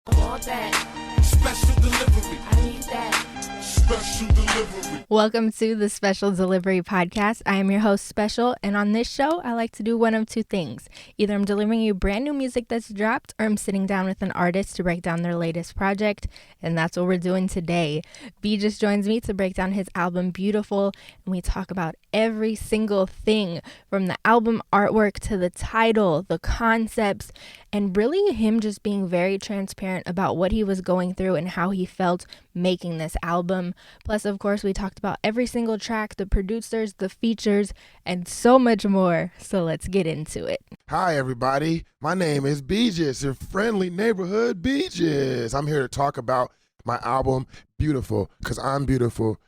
I want that. Special delivery. I need that. Special delivery. Welcome to the Special Delivery Podcast. I am your host, Special, and on this show, I like to do one of two things. Either I'm delivering you brand new music that's dropped, or I'm sitting down with an artist to break down their latest project, and that's what we're doing today. Beejus joins me to break down his album, Beautiful, and we talk about every single thing, from the album artwork to the title, the concepts, and really him just being very transparent about what he was going through and how he felt making this album. Plus, of course, we talked about every single track, the producers, the features, and so much more. So let's get into it. Hi, everybody. My name is Beejus, your friendly neighborhood Beejus. I'm here to talk about my album, Beautiful, because I'm beautiful.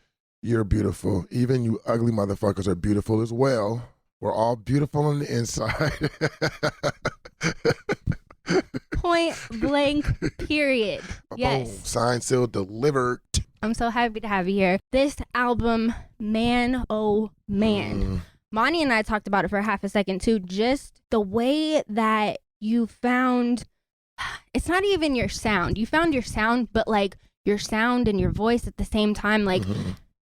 You're beautiful. Even you ugly motherfuckers are beautiful as well. We're all beautiful on the inside. Point blank, period. Yes. Boom. Signed, sealed, delivered. I'm so happy to have you here. This album, man, oh man. Monty and I talked about it for half a second too. Just the way that you found, it's not even your sound. You found your sound, but like your sound and your voice at the same time. Like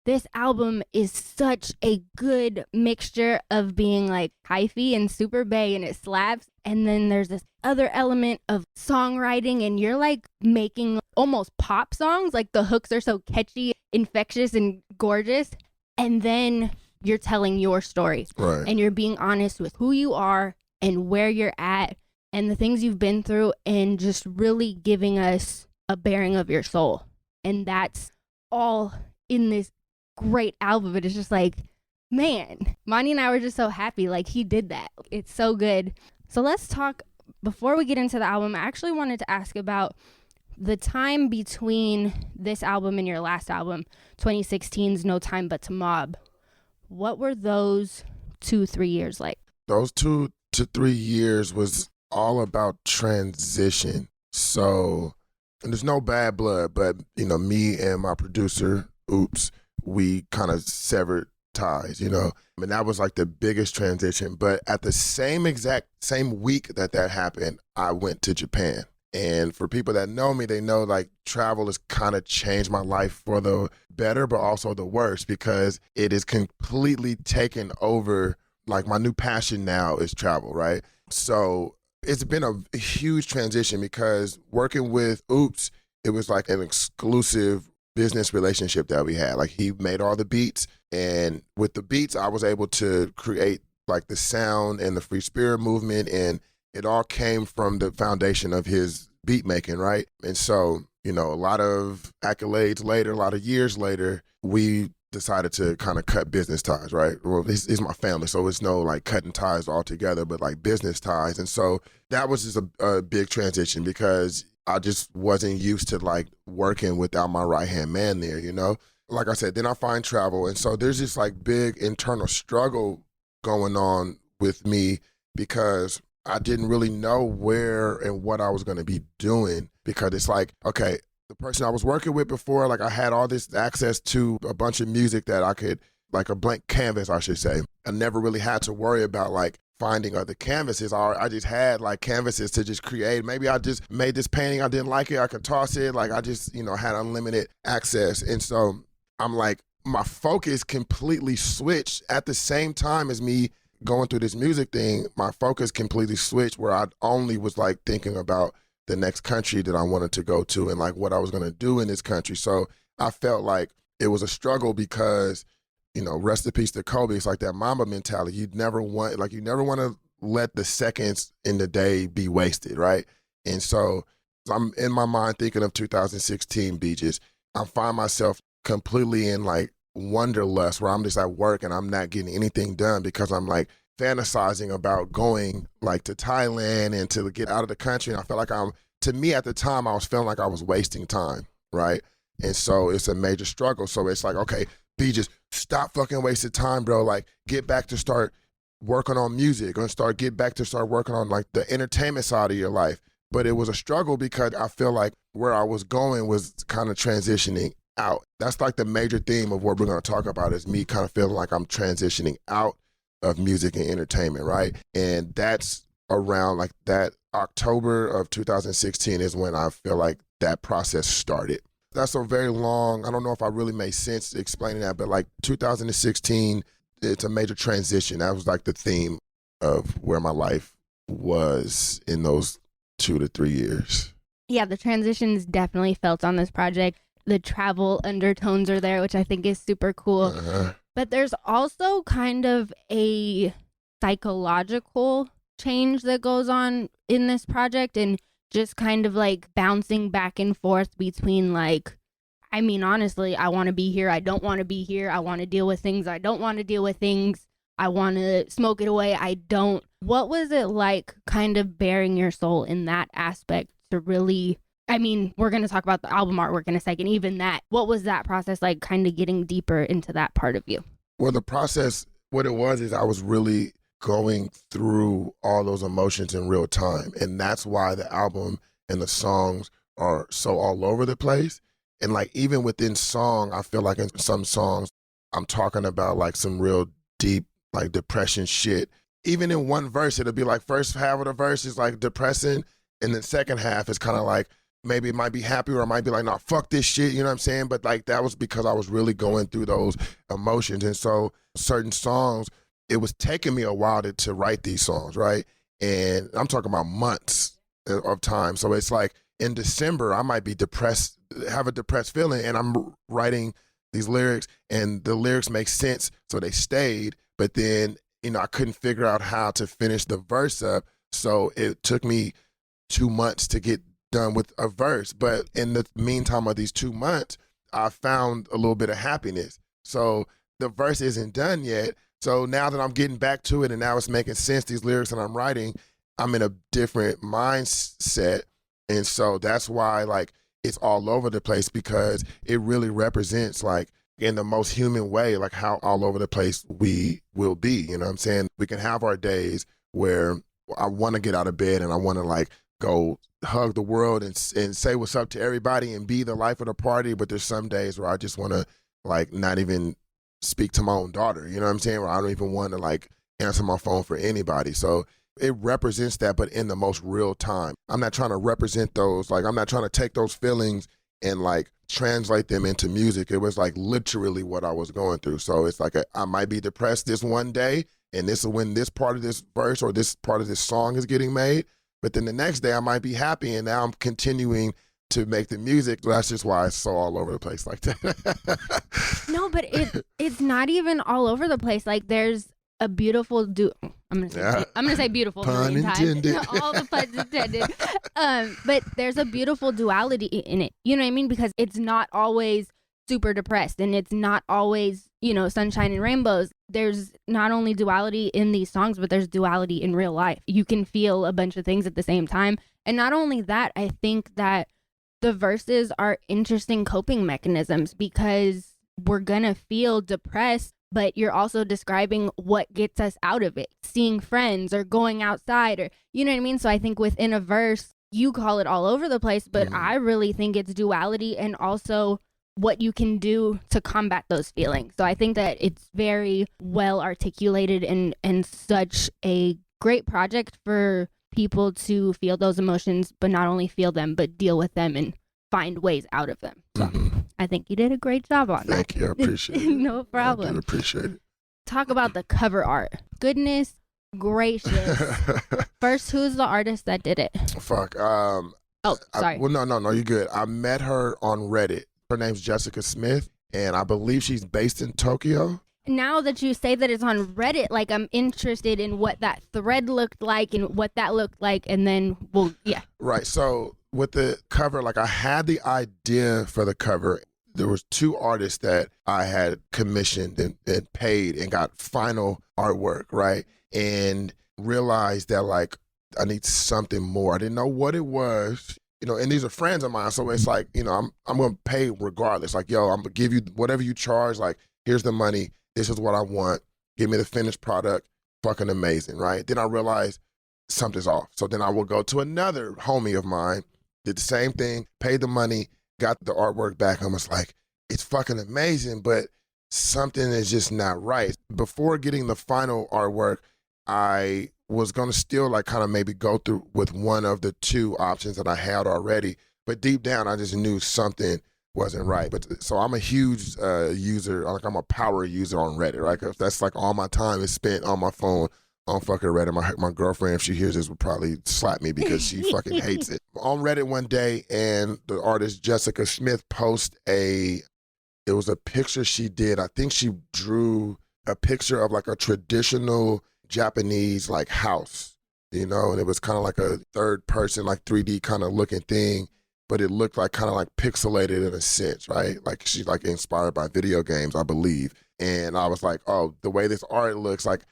this album is such a good mixture of being like hyphy and super bae, and it slaps. And then there's this other element of songwriting, and you're like making almost pop songs. Like the hooks are so catchy, infectious, and gorgeous. And then you're telling your story. Right. And you're being honest with who you are and where you're at and the things you've been through, and just really giving us a bearing of your soul. And that's all in this great album. It is just like, man, Monty and I were just so happy. Like, he did that. It's so good. So let's talk, before we get into the album, I actually wanted to ask about the time between this album and your last album, 2016's No Time But to Mob. What were those 2-3 years like? Those 2 to 3 years was all about transition. So, and there's no bad blood, but, you know, me and my producer, we kind of severed ties, you know. I mean, that was like the biggest transition. But at the same week that happened, I went to Japan. And for people that know me, they know like travel has kind of changed my life for the better, but also the worse, because it is completely taken over. Like my new passion now is travel, right? So it's been a huge transition, because working with it was like an exclusive business relationship that we had. Like, he made all the beats, and with the beats I was able to create like the sound and the free spirit movement, and it all came from the foundation of his beat making, right? And so, you know, a lot of accolades later, a lot of years later, we decided to kind of cut business ties, right? Well, he's my family, so it's no like cutting ties altogether, but like business ties. And so that was just a big transition, because I just wasn't used to like working without my right-hand man there, you know? Like I said, then I find travel. And so there's this like big internal struggle going on with me, because I didn't really know where and what I was going to be doing, because it's like, okay, the person I was working with before, like I had all this access to a bunch of music that I could, like a blank canvas, I should say. I never really had to worry about like finding other canvases. I just had like canvases to just create. Maybe I just made this painting, I didn't like it, I could toss it. Like I just, you know, had unlimited access. And so I'm like, my focus completely switched at the same time as me going through this music thing. My focus completely switched, where I only was like thinking about the next country that I wanted to go to and like what I was going to do in this country. So I felt like it was a struggle, because, you know, rest in peace to Kobe. It's like that Mamba mentality. You never want to let the seconds in the day be wasted, right? And so I'm in my mind thinking of 2016 Beejus. I find myself completely in like wanderlust, where I'm just at work and I'm not getting anything done, because I'm like fantasizing about going like to Thailand and to get out of the country. And I felt like to me at the time, I was feeling like I was wasting time, right? And so it's a major struggle. So it's like, okay, Beejus, stop fucking wasting time, bro. Like, get back to start working on music, and get back to start working on like the entertainment side of your life. But it was a struggle, because I feel like where I was going was kind of transitioning out. That's like the major theme of what we're going to talk about, is me kind of feeling like I'm transitioning out of music and entertainment, right? And that's around like that October of 2016 is when I feel like that process started. That's a very long, I don't know if I really made sense explaining that, but like 2016, it's a major transition. That was like the theme of where my life was in those 2 to 3 years. Yeah, the transitions definitely felt on this project. The travel undertones are there, which I think is super cool. But there's also kind of a psychological change that goes on in this project, and just kind of like bouncing back and forth between like, I mean, honestly, I want to be here. I don't want to be here. I want to deal with things. I don't want to deal with things. I want to smoke it away. I don't. What was it like kind of bearing your soul in that aspect to really, I mean, we're going to talk about the album artwork in a second. Even that, what was that process like, kind of getting deeper into that part of you? Well, the process, what it was is I was really going through all those emotions in real time. And that's why the album and the songs are so all over the place. And like even within song, I feel like in some songs, I'm talking about like some real deep, like depression shit. Even in one verse, it'll be like first half of the verse is like depressing. And then second half is kind of like, maybe it might be happy or it might be like, nah, fuck this shit. You know what I'm saying? But like that was because I was really going through those emotions. And so certain songs, it was taking me a while to write these songs, right? And I'm talking about months of time. So it's like in December, I might be depressed, have a depressed feeling, and I'm writing these lyrics, and the lyrics make sense, so they stayed. But then, you know, I couldn't figure out how to finish the verse up. So it took me 2 months to get done with a verse. But in the meantime of these 2 months, I found a little bit of happiness. So the verse isn't done yet. So now that I'm getting back to it and now it's making sense, these lyrics that I'm writing, I'm in a different mindset. And so that's why like it's all over the place, because it really represents like in the most human way, like how all over the place we will be. You know what I'm saying? We can have our days where I want to get out of bed and I want to like go hug the world and say what's up to everybody and be the life of the party. But there's some days where I just want to like not even speak to my own daughter, you know what I'm saying? Where I don't even want to like answer my phone for anybody. So it represents that, but in the most real time. I'm not trying to represent those, like I'm not trying to take those feelings and like translate them into music. It was like literally what I was going through. So it's like I might be depressed this one day, and this is when this part of this verse or this part of this song is getting made. But then the next day I might be happy, and now I'm continuing to make the music. That's just why it's so all over the place like that. No, but it's not even all over the place. Like there's a beautiful I'm gonna say beautiful. Pun intended. All the puns intended. But there's a beautiful duality in it. You know what I mean? Because it's not always super depressed, and it's not always, you know, sunshine and rainbows. There's not only duality in these songs, but there's duality in real life. You can feel a bunch of things at the same time. And not only that, I think that the verses are interesting coping mechanisms, because we're gonna feel depressed, but you're also describing what gets us out of it, seeing friends or going outside, or you know what I mean? So I think within a verse, you call it all over the place, but I really think it's duality and also what you can do to combat those feelings. So I think that it's very well articulated and such a great project for people to feel those emotions, but not only feel them, but deal with them and find ways out of them. So I think you did a great job on that. Thank you. I appreciate it. No problem. I do appreciate it. Talk about the cover art. Goodness gracious. First, who's the artist that did it? Fuck. Oh, sorry. No, you're good. I met her on Reddit. Her name's Jessica Smith, and I believe she's based in Tokyo. Now that you say that it's on Reddit, like I'm interested in what that thread looked like and what that looked like, and then Right, so with the cover, like I had the idea for the cover. There was 2 artists that I had commissioned and paid and got final artwork, right? And realized that like I need something more. I didn't know what it was. You know, and these are friends of mine, so it's like, you know, I'm gonna pay regardless. Like, yo, I'm gonna give you whatever you charge. Like, here's the money. This is what I want. Give me the finished product. Fucking amazing, right? Then I realized something's off. So then I will go to another homie of mine, did the same thing, paid the money, got the artwork back. I was like, it's fucking amazing, but something is just not right. Before getting the final artwork, I was going to still like kind of maybe go through with one of the two options that I had already. But deep down, I just knew something wasn't right. But so I'm a huge user, like I'm a power user on Reddit, right? 'Cause that's like all my time is spent on my phone on fucking Reddit. My girlfriend, if she hears this, would probably slap me because she fucking hates it. On Reddit one day, and the artist Jessica Smith it was a picture she did. I think she drew a picture of like a traditional Japanese like house, and it was kind of like a third person, like 3D kind of looking thing, but it looked like kind of like pixelated in a sense, right? Like she's like inspired by video games, I believe. And I was like, oh, the way this art looks, like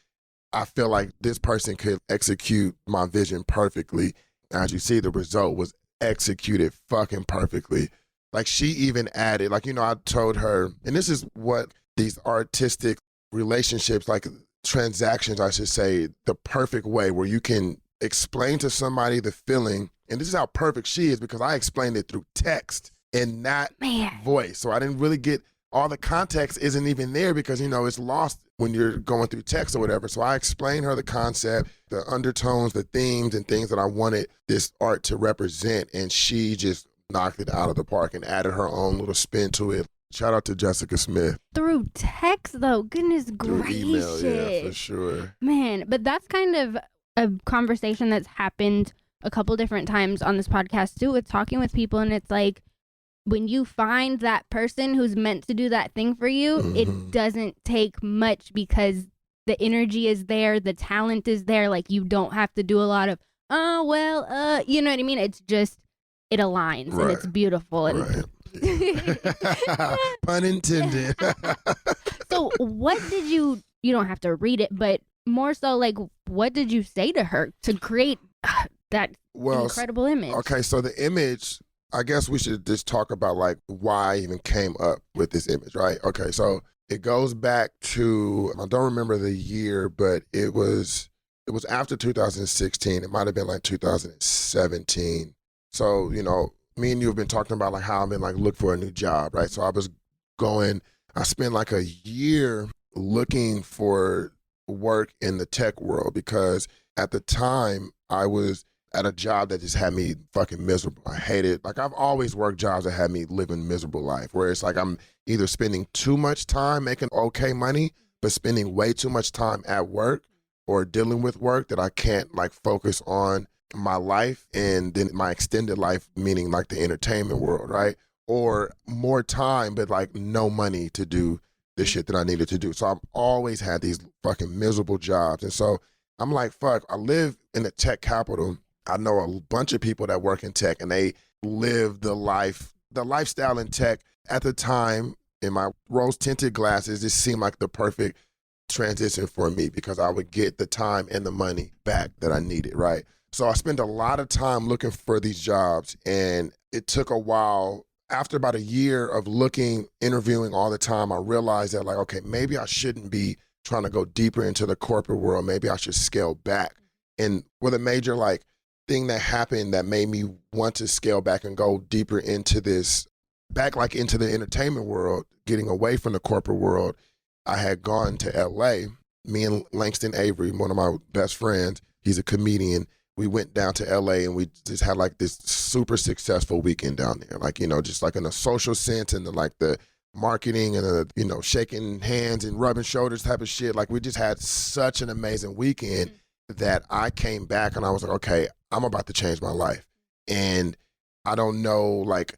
I feel like this person could execute my vision perfectly. As you see, the result was executed fucking perfectly. Like she even added, like, I told her, and this is what these artistic relationships, like transactions, I should say, the perfect way where you can explain to somebody the feeling. And this is how perfect she is because I explained it through text and not voice. So I didn't really get all the context isn't even there because, it's lost when you're going through text or whatever. So I explained her the concept, the undertones, the themes and things that I wanted this art to represent. And she just knocked it out of the park and added her own little spin to it. Shout out to Jessica Smith. Through text, though, goodness Through gracious. email, yeah, for sure. Man, but that's kind of a conversation that's happened a couple different times on this podcast, too, with talking with people. And it's like, when you find that person who's meant to do that thing for you, it doesn't take much because the energy is there, the talent is there. Like, you don't have to do a lot of, you know what I mean? It's just, it aligns and it's beautiful. And Pun intended. So what did you don't have to read it, but more so like, what did you say to her to create that incredible image? Okay, so the image, I guess we should just talk about like why I even came up with this image, right? Okay, so it goes back to, I don't remember the year, but it was after 2016. It might have been like 2017. So, me and you have been talking about like how I've been like look for a new job, right? So I spent like a year looking for work in the tech world because at the time I was at a job that just had me fucking miserable. I hate it. Like I've always worked jobs that had me living a miserable life where it's like I'm either spending too much time making okay money, but spending way too much time at work or dealing with work that I can't like focus on my life and then my extended life, meaning like the entertainment world, right? Or more time, but like no money to do the shit that I needed to do. So I've always had these fucking miserable jobs. And so I'm like, fuck, I live in the tech capital. I know a bunch of people that work in tech and they live the lifestyle in tech. At the time, in my rose-tinted glasses, it seemed like the perfect transition for me because I would get the time and the money back that I needed, right? So I spent a lot of time looking for these jobs, and it took a while. After about a year of looking, interviewing all the time, I realized that like, okay, maybe I shouldn't be trying to go deeper into the corporate world. Maybe I should scale back. And with a major like thing that happened that made me want to scale back and go deeper into this, back like into the entertainment world, getting away from the corporate world, I had gone to LA. Me and Langston Avery, one of my best friends, he's a comedian. We went down to LA and we just had like this super successful weekend down there. Like, just like in a social sense and like the marketing and, shaking hands and rubbing shoulders type of shit. Like we just had such an amazing weekend that I came back and I was like, okay, I'm about to change my life. And I don't know like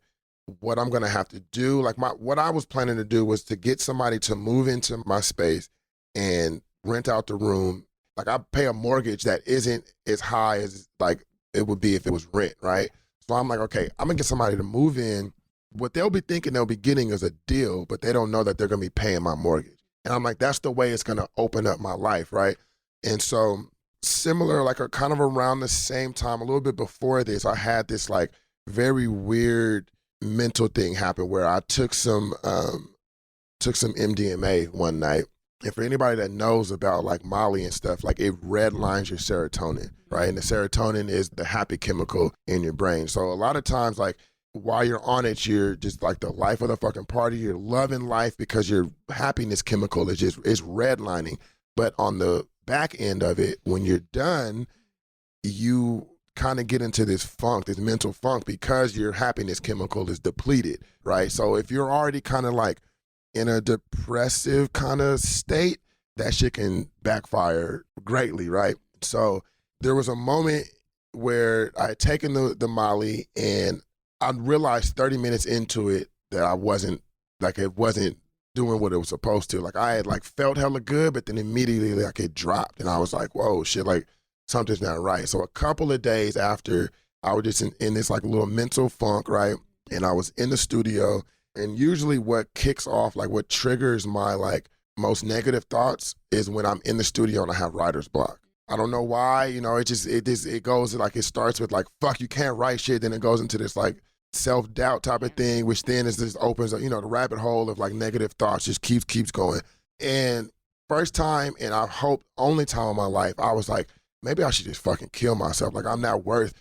what I'm going to have to do. Like what I was planning to do was to get somebody to move into my space and rent out the room. Like I pay a mortgage that isn't as high as like it would be if it was rent, right? So I'm like, okay, I'm gonna get somebody to move in. What they'll be thinking they'll be getting is a deal, but they don't know that they're gonna be paying my mortgage. And I'm like, that's the way it's gonna open up my life, right? And so similar, like kind of around the same time, a little bit before this, I had this like very weird mental thing happen where I took some MDMA one night. And for anybody that knows about like Molly and stuff, like it redlines your serotonin, right? And the serotonin is the happy chemical in your brain. So a lot of times, like while you're on it, you're just like the life of the fucking party. You're loving life because your happiness chemical is redlining. But on the back end of it, when you're done, you kind of get into this funk, this mental funk, because your happiness chemical is depleted, right? So if you're already kind of like in a depressive kind of state, that shit can backfire greatly, right? So there was a moment where I had taken the Molly, and I realized 30 minutes into it that I wasn't, like, it wasn't doing what it was supposed to. Like, I had like felt hella good, but then immediately like it dropped, and I was like, whoa, shit, like something's not right. So a couple of days after, I was just in this like little mental funk, right? And I was in the studio, and usually what kicks off, like what triggers my like most negative thoughts is when I'm in the studio and I have writer's block. I don't know why, you know, it goes like, it starts with like, fuck, you can't write shit. Then it goes into this like self-doubt type of thing, which then is just opens up, you know, the rabbit hole of like negative thoughts just keeps going. And first time, and I hope only time in my life, I was like, maybe I should just fucking kill myself. Like, I'm not worth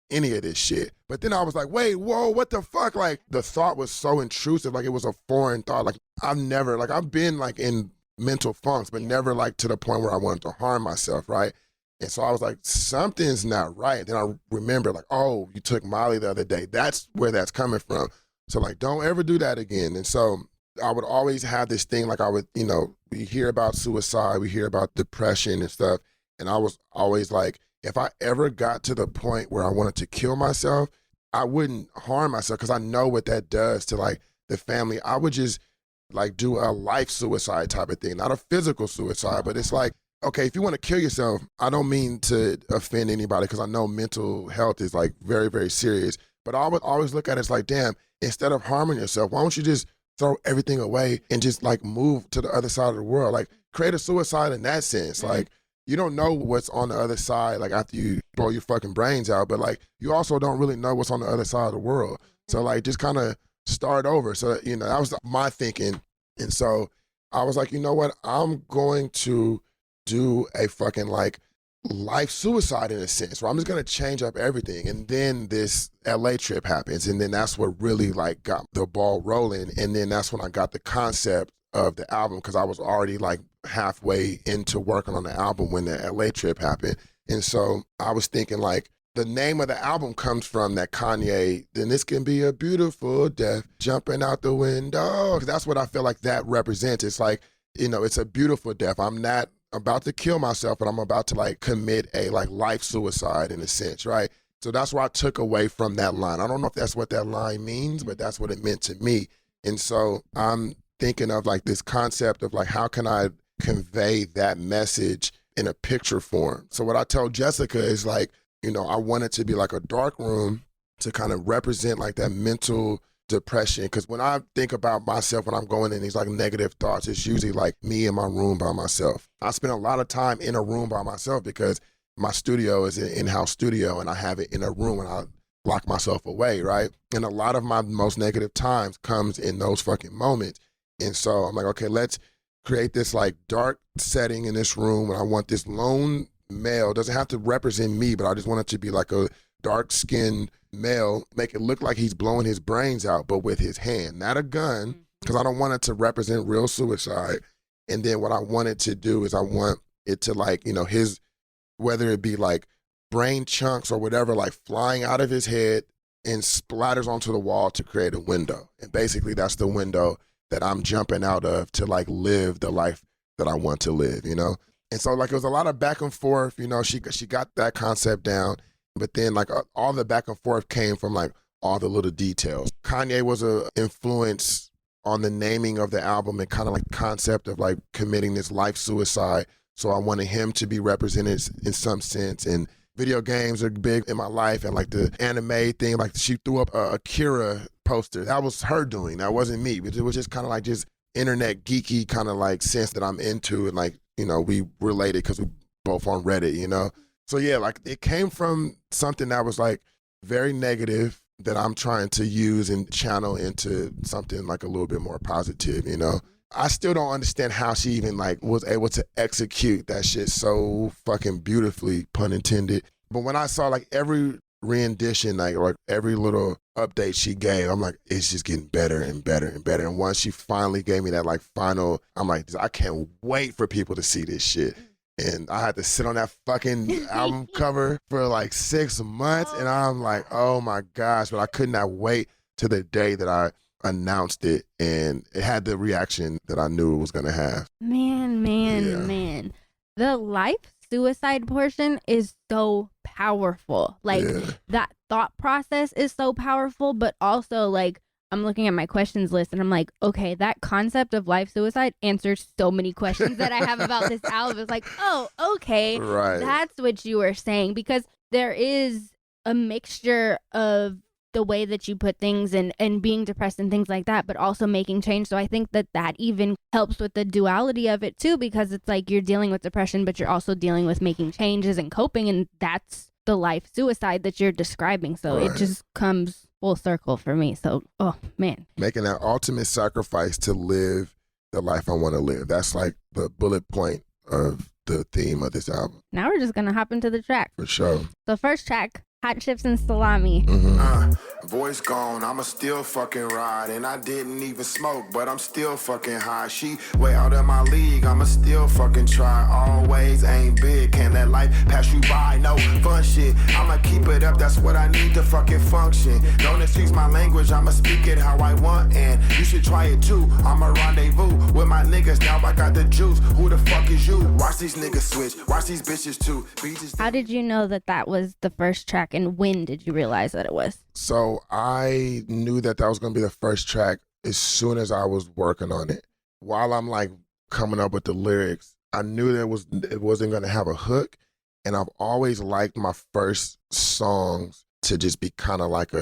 any of this shit. But then I was like, wait, whoa, what the fuck? Like, the thought was so intrusive. Like, it was a foreign thought. Like, I've been like in mental funks, but never like to the point where I wanted to harm myself, right? And so I was like, something's not right. Then I remember like, oh, you took Molly the other day. That's where that's coming from. So like, don't ever do that again. And so I would always have this thing, like I would, you know, we hear about suicide, we hear about depression and stuff. And I was always like, if I ever got to the point where I wanted to kill myself, I wouldn't harm myself, because I know what that does to like the family. I would just like do a life suicide type of thing, not a physical suicide, but it's like, okay, if you want to kill yourself, I don't mean to offend anybody, because I know mental health is like very, very serious. But I would always look at it as like, damn, instead of harming yourself, why don't you just throw everything away and just like move to the other side of the world? Like, create a suicide in that sense. Like, you don't know what's on the other side, like after you blow your fucking brains out, but like, you also don't really know what's on the other side of the world. So like, just kind of start over. So, you know, that was my thinking. And so I was like, you know what? I'm going to do a fucking like life suicide in a sense, where I'm just going to change up everything. And then this LA trip happens. And then that's what really like got the ball rolling. And then that's when I got the concept of the album, because I was already like halfway into working on the album when the LA trip happened. And so I was thinking like, the name of the album comes from that Kanye, then this can be a beautiful death, jumping out the window. 'Cause that's what I feel like that represents. It's like, you know, it's a beautiful death. I'm not about to kill myself, but I'm about to like commit a like life suicide in a sense, right? So that's why I took away from that line. I don't know if that's what that line means, but that's what it meant to me. And so I'm thinking of like this concept of like, how can I convey that message in a picture form? So what I told Jessica is like, you know, I want it to be like a dark room to kind of represent like that mental depression. Because when I think about myself, when I'm going in these like negative thoughts, it's usually like me in my room by myself. I spend a lot of time in a room by myself because my studio is an in-house studio, and I have it in a room and I lock myself away, right? And a lot of my most negative times comes in those fucking moments. And so I'm like, okay, let's create this like dark setting in this room, and I want this lone male, doesn't have to represent me, but I just want it to be like a dark-skinned male, make it look like he's blowing his brains out, but with his hand, not a gun, because I don't want it to represent real suicide. And then what I want it to do is I want it to like, you know, his, whether it be like brain chunks or whatever, like flying out of his head and splatters onto the wall to create a window. And basically that's the window that I'm jumping out of to like live the life that I want to live, you know? And so like it was a lot of back and forth, you know, she got that concept down, but then like all the back and forth came from like all the little details. Kanye was a influence on the naming of the album and kind of like concept of like committing this life suicide. So I wanted him to be represented in some sense. And video games are big in my life, and like the anime thing, like she threw up a Akira poster. That was her doing, that wasn't me. But it was just kind of like just internet geeky kind of like sense that I'm into, and like, you know, we related because we both on Reddit, you know? So yeah, like it came from something that was like very negative that I'm trying to use and channel into something like a little bit more positive, you know? I still don't understand how she even like was able to execute that shit so fucking beautifully, pun intended. But when I saw like every rendition, like every little update she gave, I'm like, it's just getting better and better and better. And once she finally gave me that like final, I'm like, I can't wait for people to see this shit. And I had to sit on that fucking album cover for like 6 months. And I'm like, oh my gosh. But I could not wait to the day that I announced it. And it had the reaction that I knew it was going to have. Man. The life suicide portion is so powerful. Like that thought process is so powerful, but also like I'm looking at my questions list and I'm like, okay, that concept of life suicide answers so many questions that I have about this album. It's like, oh, okay, that's what you were saying, because there is a mixture of the way that you put things and being depressed and things like that, but also making change. So I think that even helps with the duality of it too, because it's like you're dealing with depression, but you're also dealing with making changes and coping, and that's the life suicide that you're describing. So it just comes full circle for me. So, oh man. Making that ultimate sacrifice to live the life I want to live. That's like the bullet point of the theme of this album. Now we're just going to hop into the track. For sure. So first track, Hotchips and Salami. Voice gone, I'ma still fucking ride. And I didn't even smoke, but I'm still fucking high. She way out of my league, I'ma still fucking try. Always ain't big, can't let life pass you by. No fun shit, I'ma keep it up, that's what I need to fucking function. Don't excuse my language, I'ma speak it how I want. And you should try it too, I'ma rendezvous with my niggas. Now I got the juice, who the fuck is you? Watch these niggas switch, watch these bitches too. How did you know that was the first track, and when did you realize that it was? So I knew that was going to be the first track as soon as I was working on it. While I'm like coming up with the lyrics, I knew that it wasn't going to have a hook. And I've always liked my first songs to just be kind of like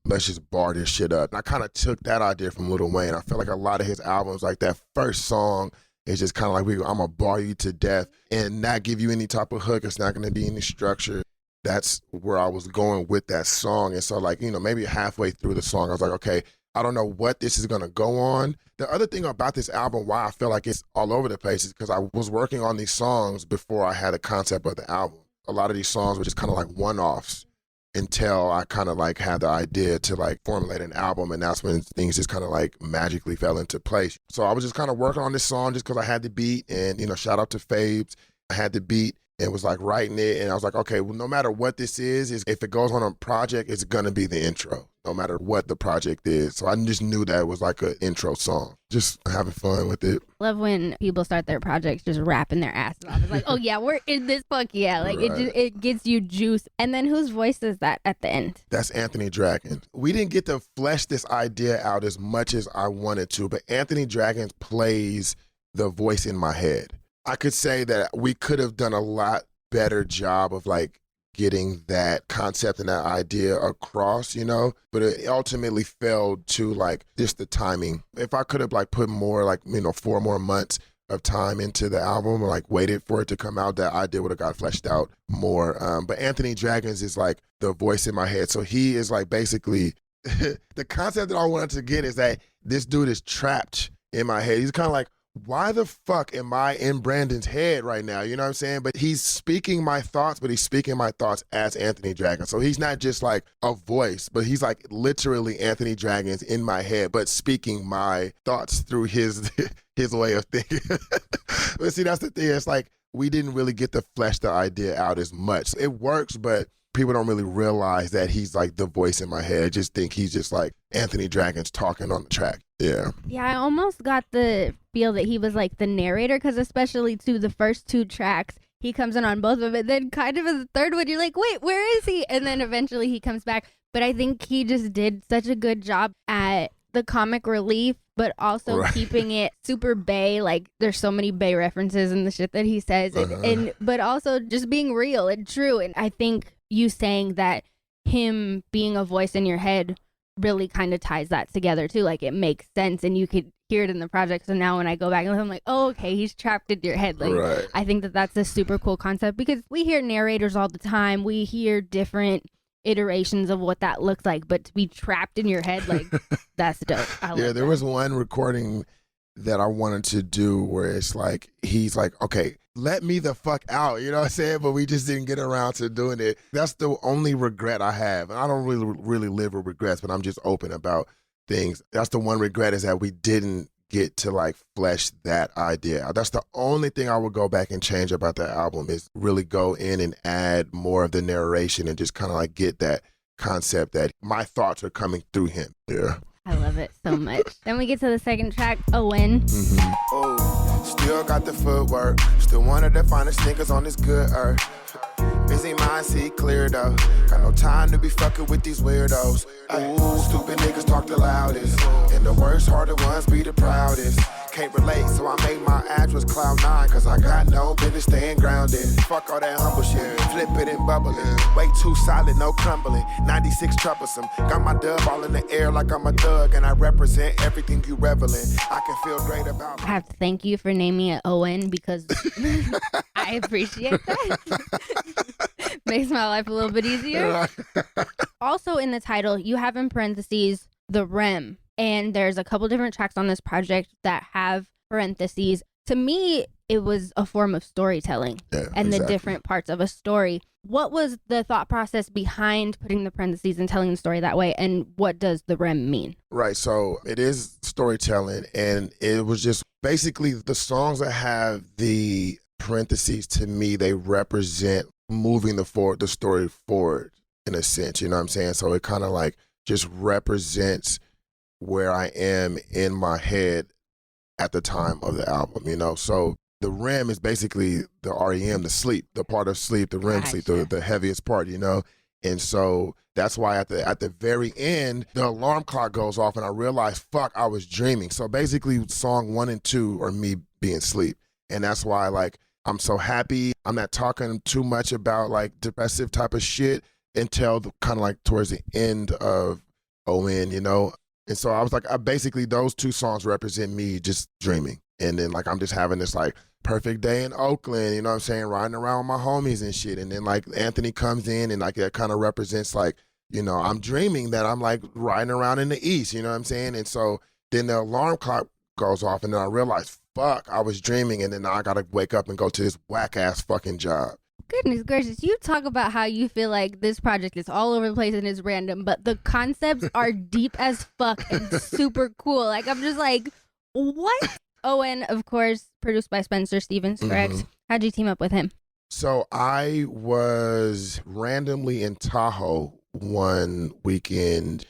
let's just bar this shit up. And I kind of took that idea from Lil Wayne. I feel like a lot of his albums, like that first song is just kind of like, I'm going to bar you to death and not give you any type of hook. It's not going to be any structure. That's where I was going with that song. And so like, maybe halfway through the song, I was like, okay, I don't know what this is going to go on. The other thing about this album, why I feel like it's all over the place, is because I was working on these songs before I had a concept of the album. A lot of these songs were just kind of like one-offs until I kind of like had the idea to like formulate an album. And that's when things just kind of like magically fell into place. So I was just kind of working on this song just because I had the beat, and, shout out to FABES. I had the beat. It was like writing it, and I was like, okay, well, no matter what this is if it goes on a project, it's gonna be the intro, no matter what the project is. So I just knew that it was like an intro song. Just having fun with it. Love when people start their projects just rapping their asses off. It's like, oh yeah, we're in this fuck yeah. Like it gets you juice. And then whose voice is that at the end? That's Anthony Dragon. We didn't get to flesh this idea out as much as I wanted to, but Anthony Dragon plays the voice in my head. I could say that we could have done a lot better job of like getting that concept and that idea across, but it ultimately failed to like just the timing. If I could have like put more like, 4 more months of time into the album or like waited for it to come out, that idea would have got fleshed out more. But Anthony Dragons is like the voice in my head. So he is like basically the concept that I wanted to get is that this dude is trapped in my head. He's kind of like, why the fuck am I in Brandon's head right now? You know what I'm saying? But he's speaking my thoughts, but he's speaking my thoughts as Anthony Dragon. So he's not just like a voice, but he's like literally Anthony Dragon's in my head, but speaking my thoughts through his way of thinking. But see, that's the thing. It's like we didn't really get to flesh the idea out as much. It works, but people don't really realize that he's like the voice in my head. I just think he's just like Anthony Dragon's talking on the track. Yeah. Yeah, I almost got the feel that he was like the narrator, because especially to the first 2 tracks, he comes in on both of it. Then kind of in the third one, you're like, wait, where is he? And then eventually he comes back. But I think he just did such a good job at the comic relief, but also keeping it super Bay. Like there's so many Bay references in the shit that he says, and but also just being real and true. And I think you saying that him being a voice in your head really kind of ties that together too. Like it makes sense, and you could hear it in the project. So now when I go back and I'm like, oh, okay, he's trapped in your head. Like I think that's a super cool concept, because we hear narrators all the time. We hear different iterations of what that looks like, but to be trapped in your head, like that's dope. There was one recording that I wanted to do where it's like he's like, okay, let me the fuck out, you know what I'm saying? But we just didn't get around to doing it. That's the only regret I have. And I don't really live with regrets, but I'm just open about things. That's the one regret, is that we didn't get to like flesh that idea out. That's the only thing I would go back and change about that album, is really go in and add more of the narration and just kind of like get that concept that my thoughts are coming through him. Yeah. I love it so much. Then we get to the second track, Owen. Oh, still got the footwork. Still one of the finest thinkers on this good earth. Busy mind, see clear though. Got no time to be fucking with these weirdos. Ooh, stupid niggas talk the loudest. And the worst, harder ones be the proudest. Can't relate, so I made my address Cloud9, cause I got no business staying grounded. Fuck all that humble shit, flip it and bubble it. Way too solid, no crumbling. 96 troublesome. Got my dub all in the air like I'm a thug, and I represent everything you revel in. I can feel great about I have to thank you for naming it Owen because I appreciate that. Makes my life a little bit easier. Also in the title, you have in parentheses the REM. And there's a couple different tracks on this project that have parentheses. To me, it was a form of storytelling and the different parts of a story. What was the thought process behind putting the parentheses and telling the story that way? And what does the REM mean? Right. So it is storytelling. And it was just basically the songs that have the parentheses, to me, they represent moving the story forward in a sense. You know what I'm saying? So it kind of like just represents where I am in my head at the time of the album, you know? So the REM is basically the REM, the sleep, the part of sleep, the REM sleep, the heaviest part, you know? And so that's why at the very end, the alarm clock goes off and I realized, fuck, I was dreaming. So basically song 1 and 2 are me being asleep. And that's why like, I'm so happy. I'm not talking too much about like depressive type of shit until kind of like towards the end of ON, you know? And so I was like, basically those 2 songs represent me just dreaming. And then like, I'm just having this like perfect day in Oakland, you know what I'm saying? Riding around with my homies and shit. And then like Anthony comes in and like that kind of represents like, you know, I'm dreaming that I'm like riding around in the East, you know what I'm saying? And so then the alarm clock goes off and then I realize, fuck, I was dreaming. And then I got to wake up and go to this whack ass fucking job. Goodness gracious, you talk about how you feel like this project is all over the place and is random, but the concepts are deep as fuck and super cool. Like, I'm just like, what? Owen, of course, produced by Spencer Stevens, correct? How'd you team up with him? So I was randomly in Tahoe one weekend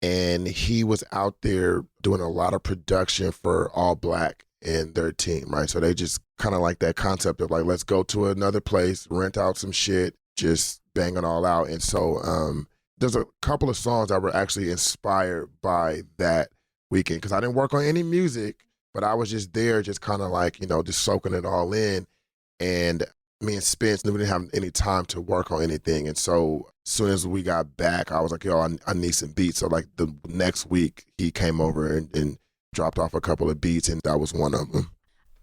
and he was out there doing a lot of production for All Black and their team, right? So they just kind of like that concept of like, let's go to another place, rent out some shit, just bang it all out. And so there's a couple of songs that were actually inspired by that weekend because I didn't work on any music, but I was just there just kind of like, you know, just soaking it all in. And me and Spence didn't have any time to work on anything. And so as soon as we got back, I was like, yo, I need some beats. So like the next week he came over and dropped off a couple of beats and that was one of them.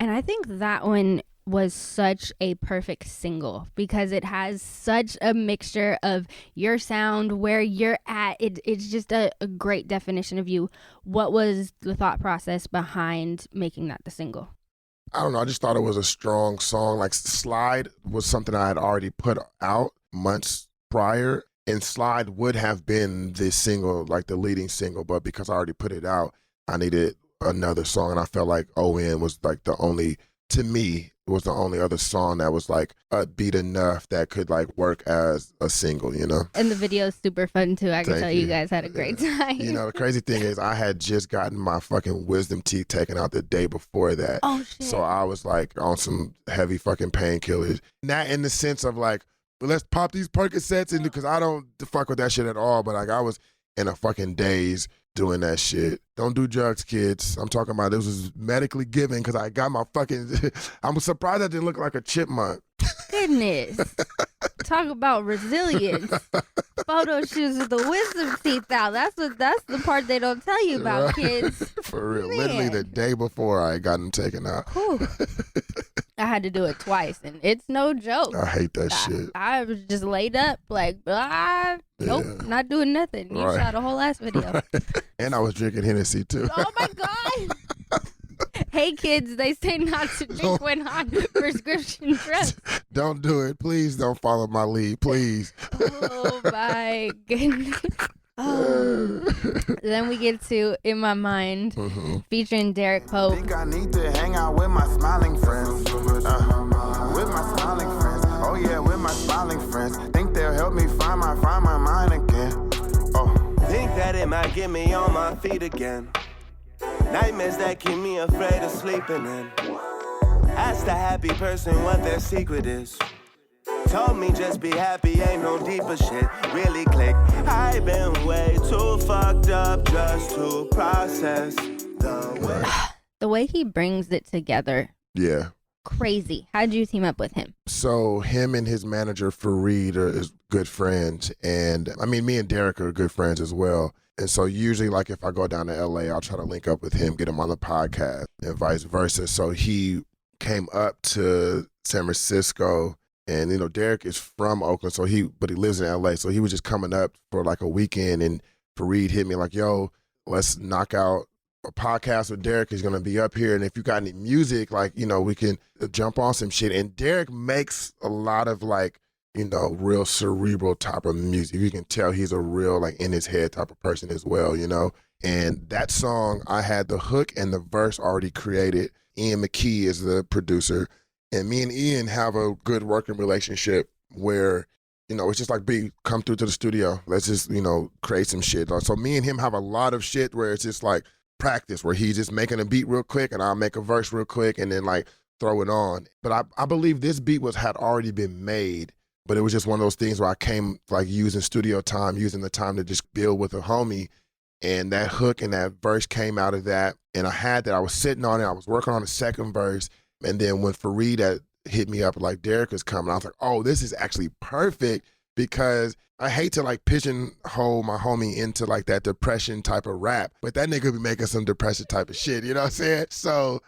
And I think that one was such a perfect single because it has such a mixture of your sound, where you're at. It's just a great definition of you. What was the thought process behind making that the single? I don't know. I just thought it was a strong song. Like Slide was something I had already put out months prior, and Slide would have been the single, like the leading single, but because I already put it out, I needed another song, and I felt like ON was like the only, to me, it was the only other song that was like upbeat enough that could like work as a single, you know? And the video is super fun too. I can tell you guys had a great time. You know, the crazy thing is I had just gotten my fucking wisdom teeth taken out the day before that. Oh, shit. So I was like on some heavy fucking painkillers. Not in the sense of like, let's pop these Percocets in, because I don't fuck with that shit at all, but like I was in a fucking daze doing that shit. Don't do drugs, kids. I'm talking about this was medically given because I got my fucking, I'm surprised I didn't look like a chipmunk. Goodness. Talk about resilience. Photo shoots with the wisdom teeth out. That's the part they don't tell you about, right? Kids. For real. Man. Literally the day before I got them taken out. I had to do it twice, and it's no joke. I hate that shit. I was just laid up, like, nope, not doing nothing. You shot a whole ass video. Right. And I was drinking Hennessy, too. Oh, my God. Hey, kids, they say not to drink when on prescription drugs. Don't do it. Please don't follow my lead, please. Oh, my goodness. Then we get to In My Mind, featuring Derek Pope. Think I need to hang out with my smiling friends. With my smiling friends. Oh yeah, with my smiling friends. Think they'll help me find my mind again. Oh, think that it might get me on my feet again. Nightmares that keep me afraid of sleeping in. Ask the happy person what their secret is. Told me just be happy, ain't no deeper shit. Really click. I've been way too fucked up just to process The way he brings it together. Yeah. Crazy. How'd you team up with him? So him and his manager Fareed are good friends, and I mean me and Derek are good friends as well. And so usually, like if I go down to LA, I'll try to link up with him, get him on the podcast, and vice versa. So he came up to San Francisco, and you know Derek is from Oakland, but he lives in LA, so he was just coming up for like a weekend, and Fareed hit me like, "Yo, let's knock out a podcast with Derek. He's gonna be up here, and if you got any music, like you know, we can jump on some shit." And Derek makes a lot of like, you know, real cerebral type of music. You can tell he's a real like in his head type of person as well, you know. And that song, I had the hook and the verse already created. Ian McKee is the producer, and me and Ian have a good working relationship where, you know, it's just like, B, come through to the studio. Let's just, you know, create some shit. So me and him have a lot of shit where it's just like practice, where he's just making a beat real quick and I'll make a verse real quick and then like throw it on. But I believe this beat had already been made, but it was just one of those things where I came like using studio time, using the time to just build with a homie. And that hook and that verse came out of that. And I had that. I was sitting on it. I was working on the second verse. And then when Fareed hit me up like Derek is coming, I was like, oh, this is actually perfect, because I hate to like pigeonhole my homie into like that depression type of rap, but that nigga be making some depression type of shit, you know what I'm saying? So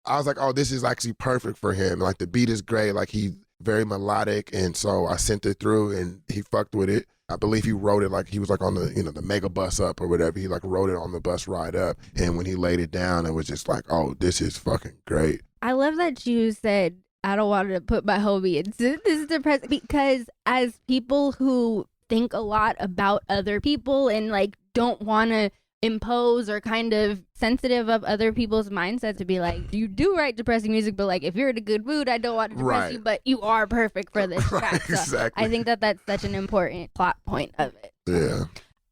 I was like, oh, this is actually perfect for him. Like the beat is great. Like he's very melodic. And so I sent it through and he fucked with it. I believe he wrote it like he was like on the, you know, the mega bus up or whatever. He like wrote it on the bus ride up. And when he laid it down, it was just like, oh, this is fucking great. I love that you said, I don't want to put my homie into this depressing, because as people who think a lot about other people and like don't want to impose or kind of sensitive of other people's mindset, to be like, you do write depressing music, but like if you're in a good mood, I don't want to depress you, but you are perfect for this track. So Exactly. I think that that's such an important plot point of it. Yeah.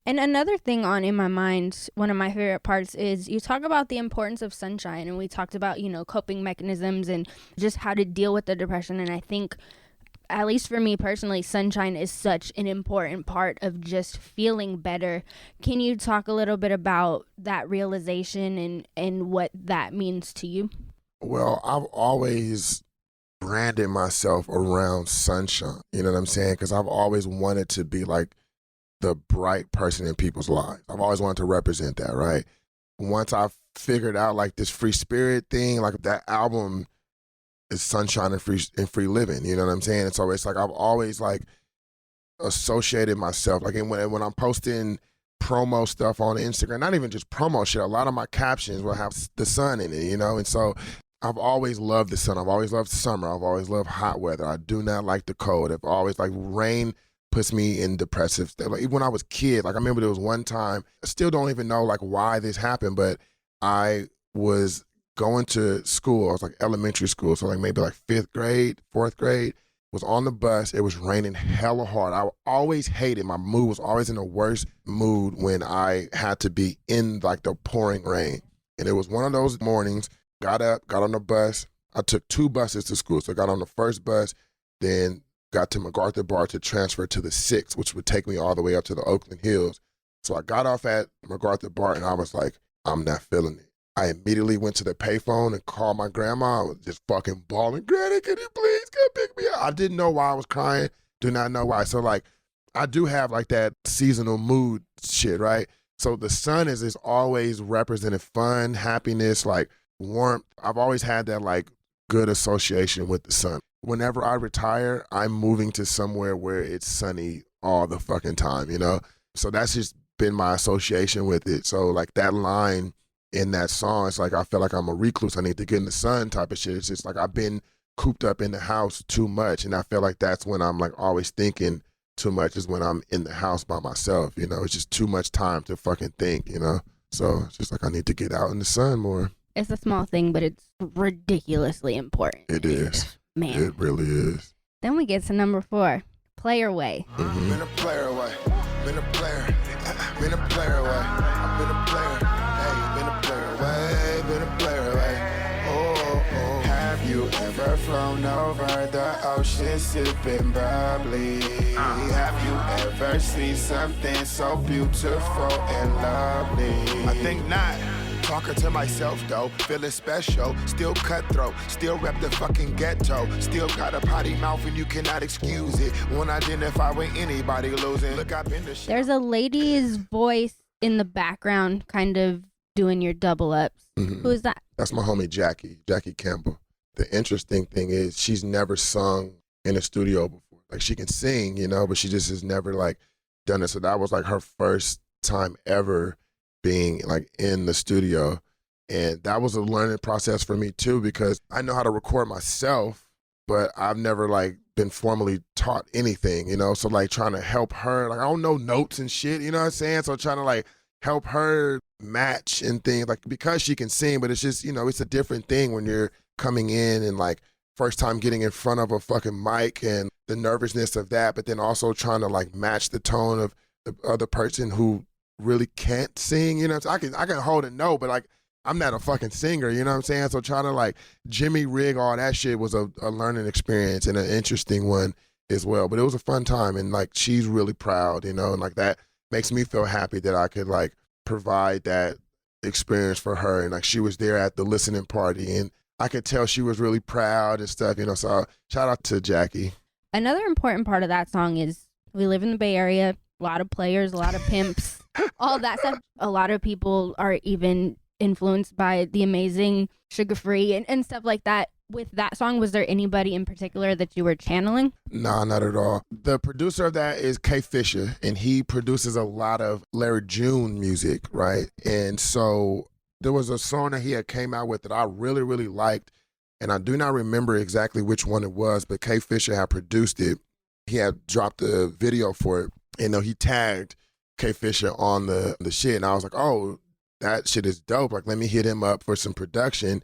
And another thing on In My Mind, one of my favorite parts is you talk about the importance of sunshine, and we talked about, you know, coping mechanisms and just how to deal with the depression. And I think, at least for me personally, sunshine is such an important part of just feeling better. Can you talk a little bit about that realization and what that means to you? Well, I've always branded myself around sunshine, you know what I'm saying? Because I've always wanted to be like the bright person in people's lives. I've always wanted to represent that, right? Once I figured out like this free spirit thing, like that album is sunshine and free living, you know what I'm saying? And so it's like I've always like associated myself, like when I'm posting promo stuff on Instagram, not even just promo shit, a lot of my captions will have the sun in it, you know? And so I've always loved the sun. I've always loved summer. I've always loved hot weather. I do not like the cold. I've always like rain puts me in depressive state. Like even when I was a kid, like I remember there was one time, I still don't even know like why this happened, but I was going to school. I was like elementary school, so like maybe like 5th grade, 4th grade, was on the bus. It was raining hella hard. I always hated, my mood was always in the worst mood when I had to be in like the pouring rain. And it was one of those mornings, got up, got on the bus. I took 2 buses to school. So I got on the first bus, then got to MacArthur Bar to transfer to the 6th, which would take me all the way up to the Oakland Hills. So I got off at MacArthur Bar and I was like, I'm not feeling it. I immediately went to the payphone and called my grandma. I was just fucking bawling, Granny, can you please come pick me up? I didn't know why I was crying. Do not know why. So like, I do have like that seasonal mood shit, right? So the sun is always represented fun, happiness, like warmth. I've always had that like good association with the sun. Whenever I retire, I'm moving to somewhere where it's sunny all the fucking time, you know? So that's just been my association with it. So like that line in that song, it's like I feel like I'm a recluse. I need to get in the sun type of shit. It's just like I've been cooped up in the house too much. And I feel like that's when I'm like always thinking too much is when I'm in the house by myself, you know. It's just too much time to fucking think, you know. So it's just like I need to get out in the sun more. It's a small thing, but it's ridiculously important. It is. Man. It really is. Then we get to number 4, Player Way. Mm-hmm. Been a player away. Been a player. Been a player away. I've been a player. Hey, been a player away. Been a player away. Oh, oh. Have you ever flown over the ocean sipping bubbly? Have you ever seen something so beautiful and lovely? I think not. Talking to myself though, feeling special, still cutthroat, still rep the fucking ghetto, still got a potty mouth and you cannot excuse it. Won't identify with anybody losing. Look, I've been the shit. There's a lady's voice in the background kind of doing your double ups. Mm-hmm. Who is that? That's my homie Jackie Campbell. The interesting thing is she's never sung in a studio before. Like she can sing, you know, but she just has never like done it. So that was like her first time ever being like in the studio. And that was a learning process for me too, because I know how to record myself, but I've never like been formally taught anything, you know? So like trying to help her, like I don't know notes and shit, you know what I'm saying? So trying to like help her match and things like, because she can sing, but it's just, you know, it's a different thing when you're coming in and like first time getting in front of a fucking mic and the nervousness of that, but then also trying to like match the tone of the other person who really can't sing, you know. So I can hold a note, but like I'm not a fucking singer, you know what I'm saying? So trying to like Jimmy rig all that shit was a learning experience and an interesting one as well. But it was a fun time, and like she's really proud, you know, and like that makes me feel happy that I could like provide that experience for her. And like she was there at the listening party, and I could tell she was really proud and stuff, you know. So shout out to Jackie. Another important part of that song is we live in the Bay Area, a lot of players, a lot of pimps. All that stuff. A lot of people are even influenced by the amazing Sugar Free and stuff like that. With that song, was there anybody in particular that you were channeling? Nah, not at all. The producer of that is Fisha, and he produces a lot of Larry June music, right? And so there was a song that he had came out with that I really, really liked, and I do not remember exactly which one it was, but Fisha had produced it. He had dropped the video for it, and he tagged Fisha on the shit, and I was like, oh, that shit is dope. Like, let me hit him up for some production.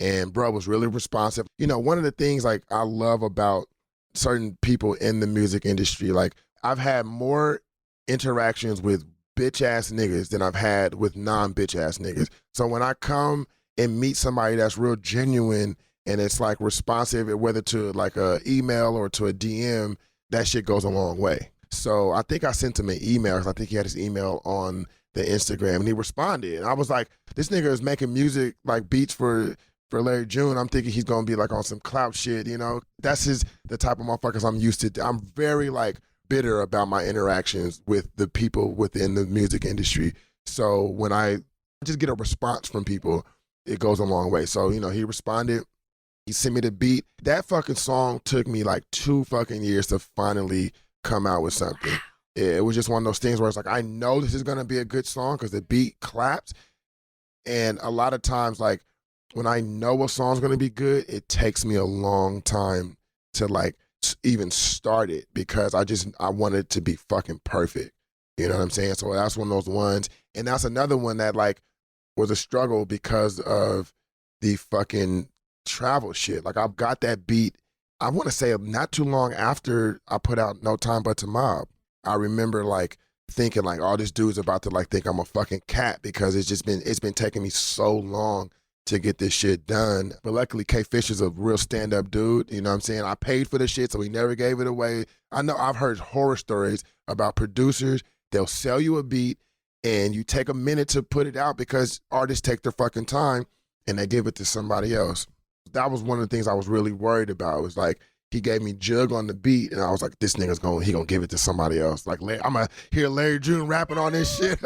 And bro was really responsive. You know, one of the things like I love about certain people in the music industry, like I've had more interactions with bitch ass niggas than I've had with non-bitch ass niggas. So when I come and meet somebody that's real genuine and it's like responsive, whether to like a email or to a DM, that shit goes a long way. So I think I sent him an email, because I think he had his email on the Instagram, and he responded. And I was like, this nigga is making music, like beats for Larry June. I'm thinking he's gonna be like on some clout shit, you know? That's the type of motherfuckers I'm used to. I'm very like bitter about my interactions with the people within the music industry. So when I just get a response from people, it goes a long way. So, he responded. He sent me the beat. That fucking song took me like 2 fucking years to finally come out with something. It was just one of those things where it's like, I know this is gonna be a good song because the beat claps. And a lot of times, like when I know a song's gonna be good, it takes me a long time to like even start it, because I want it to be fucking perfect. You know what I'm saying? So that's one of those ones. And that's another one that like was a struggle because of the fucking travel shit. Like I've got that beat, I want to say not too long after I put out No Time But to Mob. I remember like thinking like, oh, this dude's about to like think I'm a fucking cat, because it's been taking me so long to get this shit done. But luckily Fisha's a real stand-up dude, you know what I'm saying? I paid for the shit, so he never gave it away. I know I've heard horror stories about producers. They'll sell you a beat and you take a minute to put it out because artists take their fucking time and they give it to somebody else. That was one of the things I was really worried about. It was like, he gave me Jug on the beat, and I was like, this nigga's gonna give it to somebody else. Like, I'm gonna hear Larry June rapping on this shit.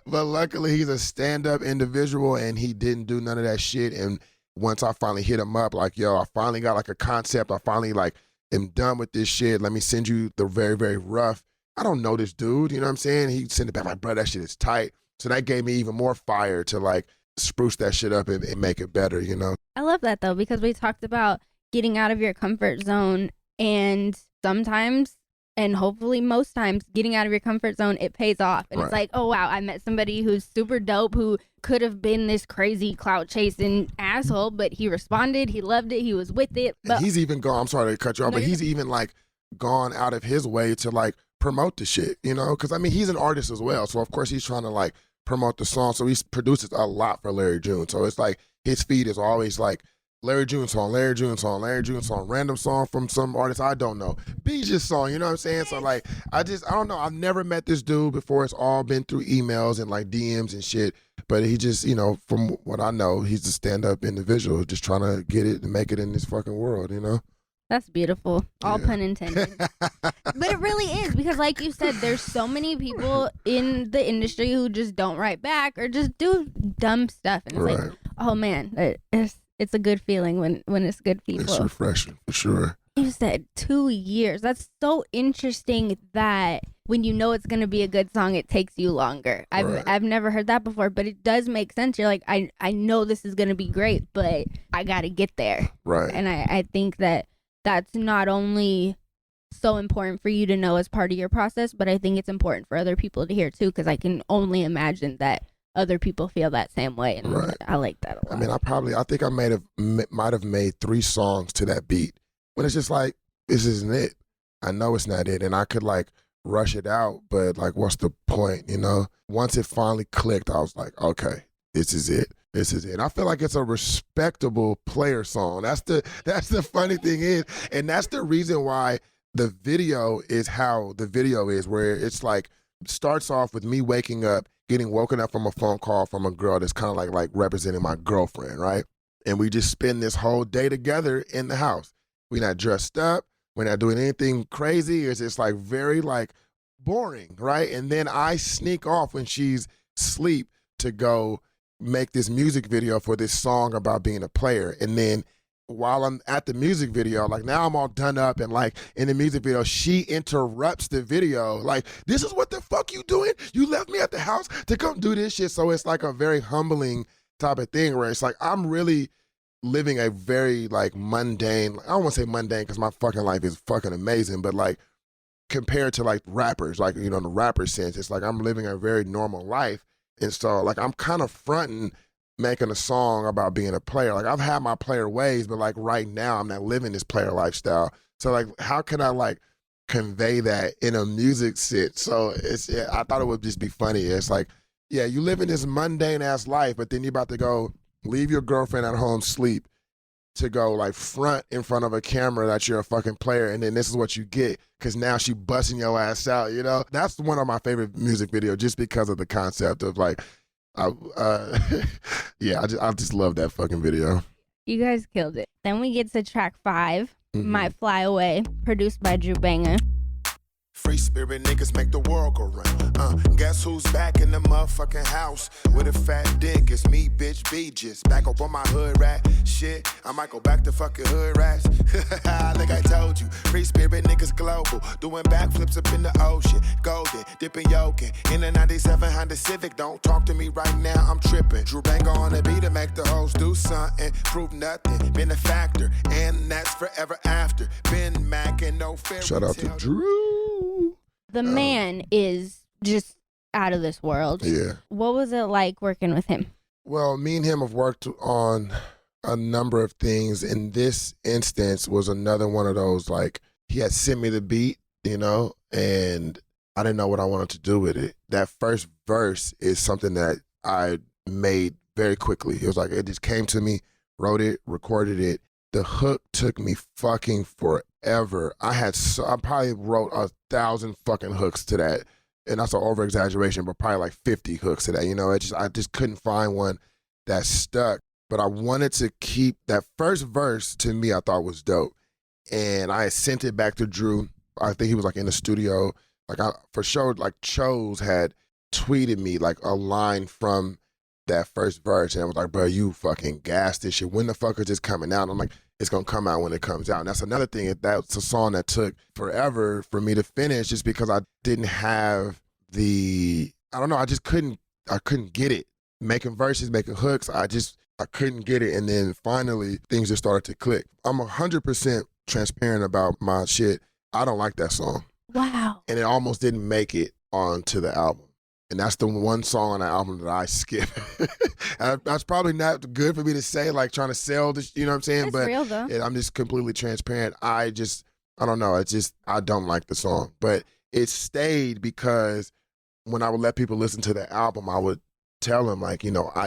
But luckily, he's a stand-up individual, and he didn't do none of that shit. And once I finally hit him up, like, yo, I finally got like a concept. I finally like am done with this shit. Let me send you the very, very rough. I don't know this dude, you know what I'm saying? He sent it back, like, bro, that shit is tight. So that gave me even more fire to like spruce that shit up and make it better, you know? I love that though, because we talked about getting out of your comfort zone And sometimes, and hopefully most times, getting out of your comfort zone, it pays off. And it's like, oh, wow, I met somebody who's super dope, who could have been this crazy clout chasing asshole, but he responded, he loved it, he was with it. But and he's even gone, I'm sorry to cut you off, but he's even like gone out of his way to like promote the shit, you know? Because I mean, he's an artist as well. So of course he's trying to like promote the song. So he produces a lot for Larry June. So it's like his feed is always like Larry June song, Larry June song, Larry June song, random song from some artist I don't know. Beejus song, you know what I'm saying? So like, I don't know. I've never met this dude before. It's all been through emails and like DMs and shit. But he just, you know, from what I know, he's a stand-up individual just trying to get it and make it in this fucking world, you know? That's beautiful. All pun intended. But it really is, because like you said, there's so many people in the industry who just don't write back or just do dumb stuff. And it's like, oh man, it's a good feeling when it's good people. It's refreshing, for sure. You said 2 years. That's so interesting that when you know it's going to be a good song, it takes you longer. I've never heard that before, but it does make sense. You're like, I know this is going to be great, but I got to get there. Right. And I think that's not only so important for you to know as part of your process, but I think it's important for other people to hear too, because I can only imagine that other people feel that same way, and I like that a lot. I mean, I think I might have made 3 songs to that beat, when it's just like, this isn't it. I know it's not it, and I could like rush it out, but like, what's the point, you know? Once it finally clicked, I was like, okay, this is it. This is it. And I feel like it's a respectable player song. That's the funny thing is, and that's the reason why the video is how the video is, where it's like, starts off with me waking up, getting woken up from a phone call from a girl that's kind of like representing my girlfriend, right? And we just spend this whole day together in the house. We're not dressed up. We're not doing anything crazy. It's just like very like boring, right? And then I sneak off when she's asleep to go make this music video for this song about being a player. And then while I'm at the music video, like now I'm all done up, and like in the music video, she interrupts the video. Like, this is what the fuck you doing? You left me at the house to come do this shit. So it's like a very humbling type of thing where it's like, I'm really living a very like mundane, I don't want to say mundane because my fucking life is fucking amazing, but like compared to like rappers, like, you know, in the rapper sense, it's like I'm living a very normal life. And so like I'm kind of fronting making a song about being a player. Like I've had my player ways, but like right now I'm not living this player lifestyle. So like, how can I like convey that in a music set? So I thought it would just be funny. It's like, yeah, you live in this mundane ass life, but then you're about to go leave your girlfriend at home, sleep, to go like front in front of a camera that you're a fucking player, and then this is what you get because now she busting your ass out, you know? That's one of my favorite music videos just because of the concept of like, yeah, I just love that fucking video. You guys killed it. Then we get to track 5, Might Fly Away, produced by Banga. Free spirit niggas make the world go round. Guess who's back in the motherfucking house with a fat dick? It's me, bitch, Beejus. Back up on my hood rat shit. I might go back to fucking hood rats. Like I told you, free spirit niggas global, doing backflips up in the ocean, golden, dipping yoking in a 97 Honda Civic. Don't talk to me right now, I'm tripping. Banga on the beat to make the hoes do something, prove nothing. Been a factor, and that's forever after. Been Mac and no fairy. Shout out to Drew. The man is just out of this world. Yeah. What was it like working with him? Well, me and him have worked on a number of things. In this instance was another one of those, like, he had sent me the beat, you know, and I didn't know what I wanted to do with it. That first verse is something that I made very quickly. It was like, it just came to me, wrote it, recorded it. The hook took me fucking forever. I probably wrote 1,000 fucking hooks to that. And that's an over exaggeration, but probably like 50 hooks to that. You know, I just couldn't find one that stuck. But I wanted to keep that first verse. To me, I thought was dope. And I sent it back to Drew. I think he was like in the studio. Like for sure, like Chose had tweeted me like a line from that first verse, and I was like, bro, you fucking gassed this shit. When the fuck is this coming out? And I'm like, it's gonna come out when it comes out. And that's another thing. That's a song that took forever for me to finish, just because I didn't have I don't know, I couldn't get it. Making verses, making hooks, I couldn't get it. And then finally things just started to click. I'm 100% transparent about my shit. I don't like that song. Wow. And it almost didn't make it onto the album. And that's the one song on the album that I skip. That's probably not good for me to say, like trying to sell this, you know what I'm saying? It's but real though. I'm just completely transparent. I don't know. I don't like the song. But it stayed because when I would let people listen to the album, I would tell them like,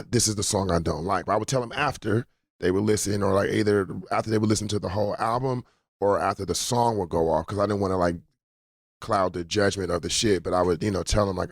this is the song I don't like. But I would tell them after they would listen, or like either after they would listen to the whole album or after the song would go off, because I didn't want to like cloud the judgment of the shit. But I would, tell them like,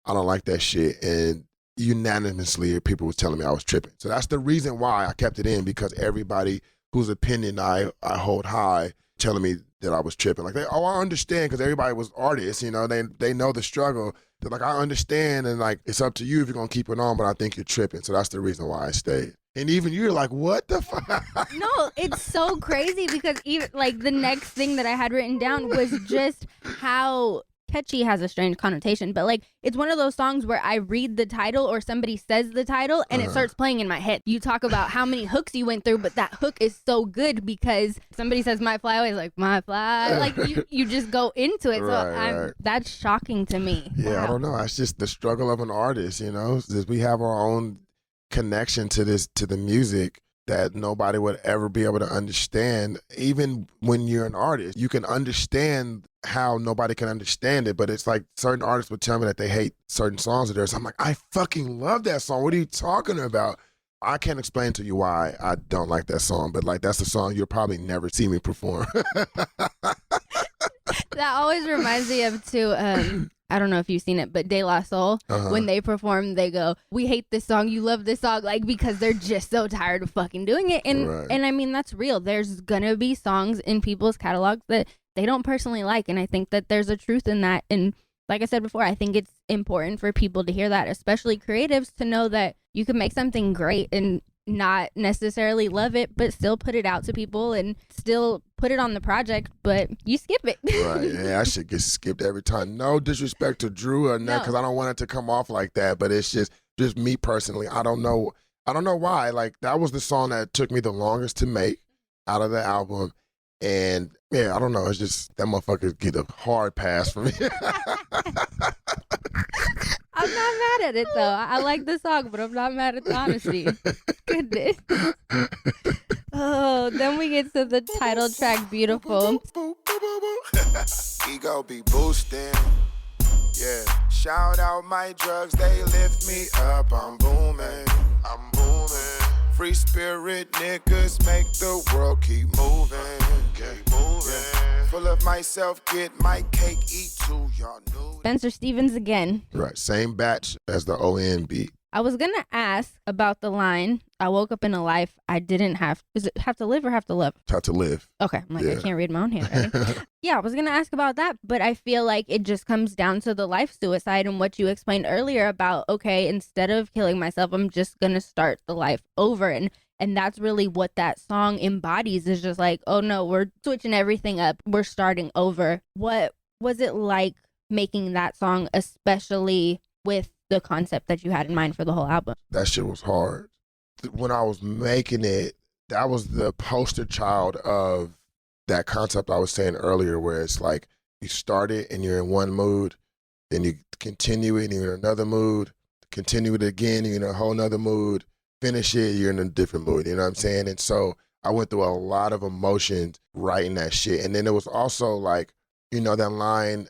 I don't like that shit. And unanimously, people was telling me I was tripping. So that's the reason why I kept it in, because everybody whose opinion I hold high telling me that I was tripping. Like, I understand, because everybody was artists, they know the struggle. They're like, I understand, and like, it's up to you if you're going to keep it on, but I think you're tripping. So that's the reason why I stayed. And even you're like, what the fuck? No, it's so crazy, because even like the next thing that I had written down was just how catchy has a strange connotation, but like it's one of those songs where I read the title or somebody says the title and it starts playing in my head. You talk about how many hooks you went through, but that hook is so good because somebody says my fly away, like my fly, like you just go into it. Right. That's shocking to me. Yeah, Wow. I don't know. It's just the struggle of an artist, we have our own connection to the music that nobody would ever be able to understand. Even when you're an artist, you can understand how nobody can understand it, but it's like certain artists would tell me that they hate certain songs of theirs. I'm like, I fucking love that song. What are you talking about? I can't explain to you why I don't like that song, but like that's the song you'll probably never see me perform. That always reminds me of I don't know if you've seen it, but De La Soul, when they perform, they go, we hate this song, you love this song, like, because they're just so tired of fucking doing it. And I mean, that's real. There's gonna be songs in people's catalogs that they don't personally like, and I think that there's a truth in that. And like I said before, I think it's important for people to hear that, especially creatives, to know that you can make something great and not necessarily love it, but still put it out to people and still put it on the project, but you skip it. Right. Yeah, I should get skipped every time. No disrespect to Drew or not, because I don't want it to come off like that, but it's just me personally. I don't know why. Like, that was the song that took me the longest to make out of the album. And yeah, I don't know. It's just that motherfucker get a hard pass for me. I'm not mad at it though. I like the song, but I'm not mad at the honesty. Goodness. Oh, then we get to the title track, Beautiful. Ego be boosting. Yeah. Shout out my drugs, they lift me up. I'm booming. Free spirit niggas make the world keep moving. Yeah. Full of myself, get my cake, eat too. Y'all knew. Spencer Stevens again. Right. Same batch as the ON beat. I was going to ask about the line, I woke up in a life I didn't have. Is it have to live or have to love? Have to live. Okay. I'm like, Yeah. I can't read my own handwriting. Yeah, I was going to ask about that, but I feel like it just comes down to the life suicide and what you explained earlier about, okay, instead of killing myself, I'm just going to start the life over. And that's really what that song embodies, is just like, oh no, we're switching everything up. We're starting over. What was it like making that song, especially with the concept that you had in mind for the whole album? That shit was hard. When I was making it, that was the poster child of that concept I was saying earlier, where it's like you start it and you're in one mood, then you continue it and you're in another mood, continue it again, you're in a whole nother mood, finish it, you're in a different mood, you know what I'm saying? And so I went through a lot of emotions writing that shit. And then it was also like, that line,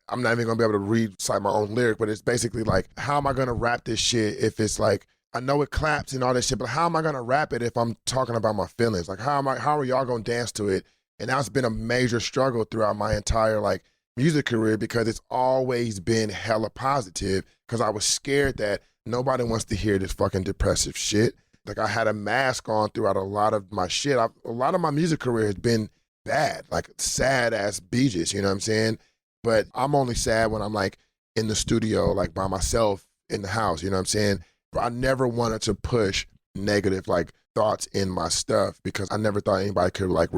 I'm not even gonna be able to recite my own lyric, but it's basically like, how am I gonna rap this shit if it's like, I know it claps and all that shit, but how am I gonna rap it if I'm talking about my feelings? Like, how are y'all gonna dance to it? And that's been a major struggle throughout my entire like music career, because it's always been hella positive, because I was scared that nobody wants to hear this fucking depressive shit. Like, I had a mask on throughout a lot of my shit. A lot of my music career has been bad, like sad ass Beejus, you know what I'm saying? But I'm only sad when I'm like in the studio, like by myself in the house, you know what I'm saying? But I never wanted to push negative like thoughts in my stuff, because I never thought anybody could like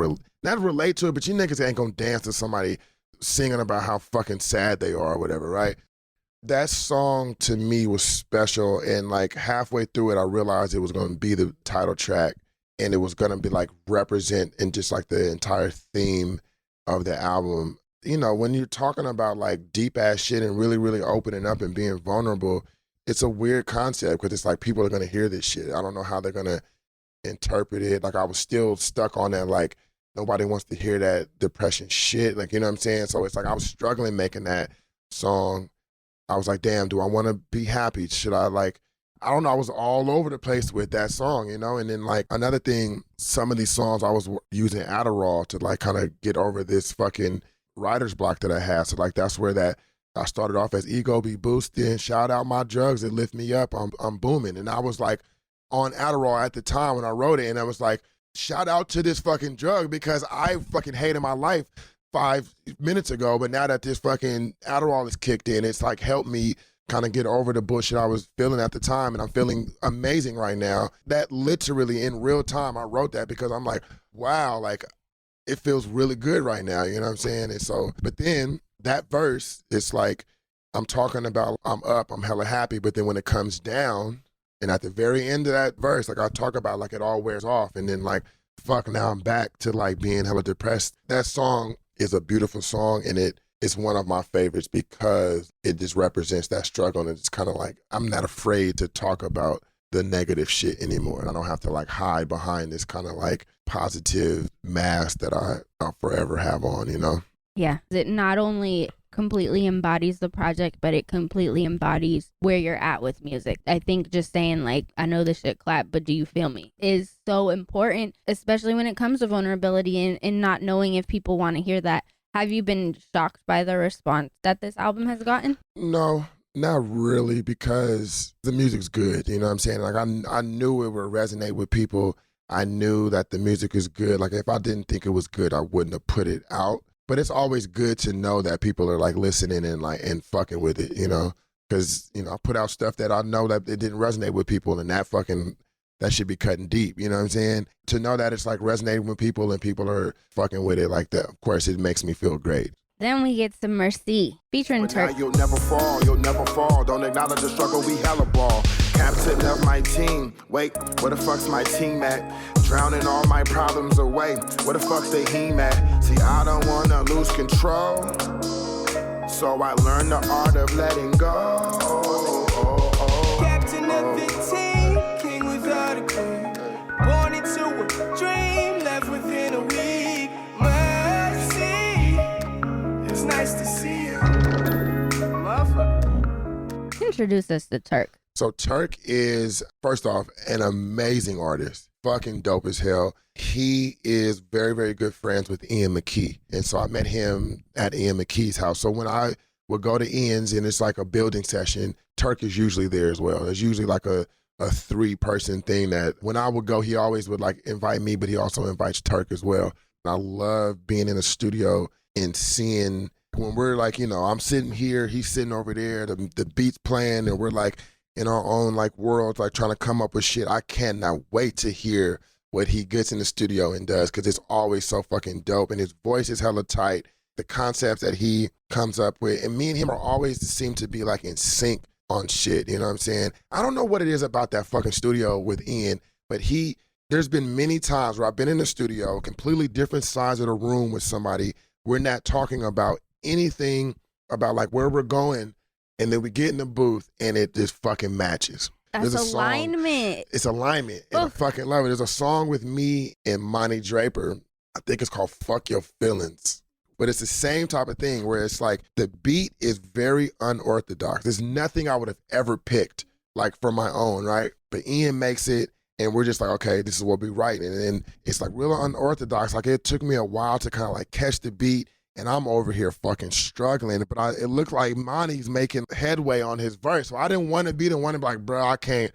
not relate to it, but you niggas ain't gonna dance to somebody singing about how fucking sad they are or whatever, right? That song to me was special, and like halfway through it, I realized it was gonna be the title track. and it was gonna be like represent and just like the entire theme of the album. You know, when you're talking about like deep ass shit and really, really opening up and being vulnerable, it's a weird concept because it's like people are gonna hear this shit. I don't know how they're gonna interpret it. Like I was still stuck on that, like nobody wants to hear that depression shit. Like, you know what I'm saying? So it's like I was struggling making that song. I was like, damn, do I want to be happy? Should I like, I don't know. I was all over the place with that song, you know? And then like another thing, some of these songs I was using Adderall to like kind of get over this fucking writer's block that I had. So like that's where that I started off as ego be boosting, shout out my drugs that lift me up, I'm booming. And I was like on Adderall at the time when I wrote it, and I was like, shout out to this fucking drug because I fucking hated my life 5 minutes ago, but now that this fucking Adderall is kicked in, it's like helped me kind of get over the bullshit I was feeling at the time, and I'm feeling amazing right now. That literally in real time, I wrote that because I'm like, wow, like it feels really good right now, you know what I'm saying? And so, but then that verse, it's like, I'm talking about I'm up, I'm hella happy, but then when it comes down, and at the very end of that verse, like I talk about like it all wears off, and then like, fuck, now I'm back to like being hella depressed. That song is a beautiful song, and it's one of my favorites because it just represents that struggle, and it's kind of like, I'm not afraid to talk about the negative shit anymore. And I don't have to like hide behind this kind of like positive mask that I'll forever have on, you know? Yeah. It not only completely embodies the project, but it completely embodies where you're at with music. I think just saying like, I know this shit clap, but do you feel me, is so important, especially when it comes to vulnerability and not knowing if people want to hear that. Have you been shocked by the response that this album has gotten? No, not really, because the music's good, you know what I'm saying? Like I knew it would resonate with people. I knew that the music is good. Like if I didn't think it was good, I wouldn't have put it out. But it's always good to know that people are like listening and like and fucking with it, you know? Because, you know, I put out stuff that I know that it didn't resonate with people, and that should be cutting deep, you know what I'm saying? To know that it's like resonating with people and people are fucking with it like that, of course, it makes me feel great. Then we get some Merci featuring Turk. You'll never fall, you'll never fall. Don't acknowledge the struggle, we hella ball. Captain of my team, wait, where the fuck's my team at? Drowning all my problems away, where the fuck's they heme at? See, I don't wanna lose control, so I learned the art of letting go. Captain of the team, king without a queen. Born into a dream, left within a week. Merci, it's nice to see you, motherfucker. Introduce us to Turk. So Turk is, first off, an amazing artist. Fucking dope as hell. He is very, very good friends with McKee. And so I met him at McKee's house. So when I would go to Ian's and it's like a building session, Turk is usually there as well. It's usually like a 3-person thing that when I would go, he always would like invite me, but he also invites Turk as well. And I love being in a studio and seeing when we're like, you know, I'm sitting here, he's sitting over there, the beat's playing, and we're like, in our own like world, like trying to come up with shit. I cannot wait to hear what he gets in the studio and does, because it's always so fucking dope, and his voice is hella tight. The concepts that he comes up with, and me and him are always seem to be like in sync on shit, you know what I'm saying? I don't know what it is about that fucking studio with Ian, but there's been many times where I've been in the studio, completely different sides of the room with somebody. We're not talking about anything about like where we're going, and then we get in the booth and it just fucking matches. That's alignment. It's alignment. And I fucking love it. There's a song with me and Monty Draper. I think it's called Fuck Your Feelings. But it's the same type of thing where it's like the beat is very unorthodox. There's nothing I would have ever picked like for my own, right? But Ian makes it, and we're just like, okay, this is what we write. And then it's like real unorthodox. Like it took me a while to kind of like catch the beat. And I'm over here fucking struggling, but it looked like Monty's making headway on his verse. So I didn't want to be the one to be like, bro, I can't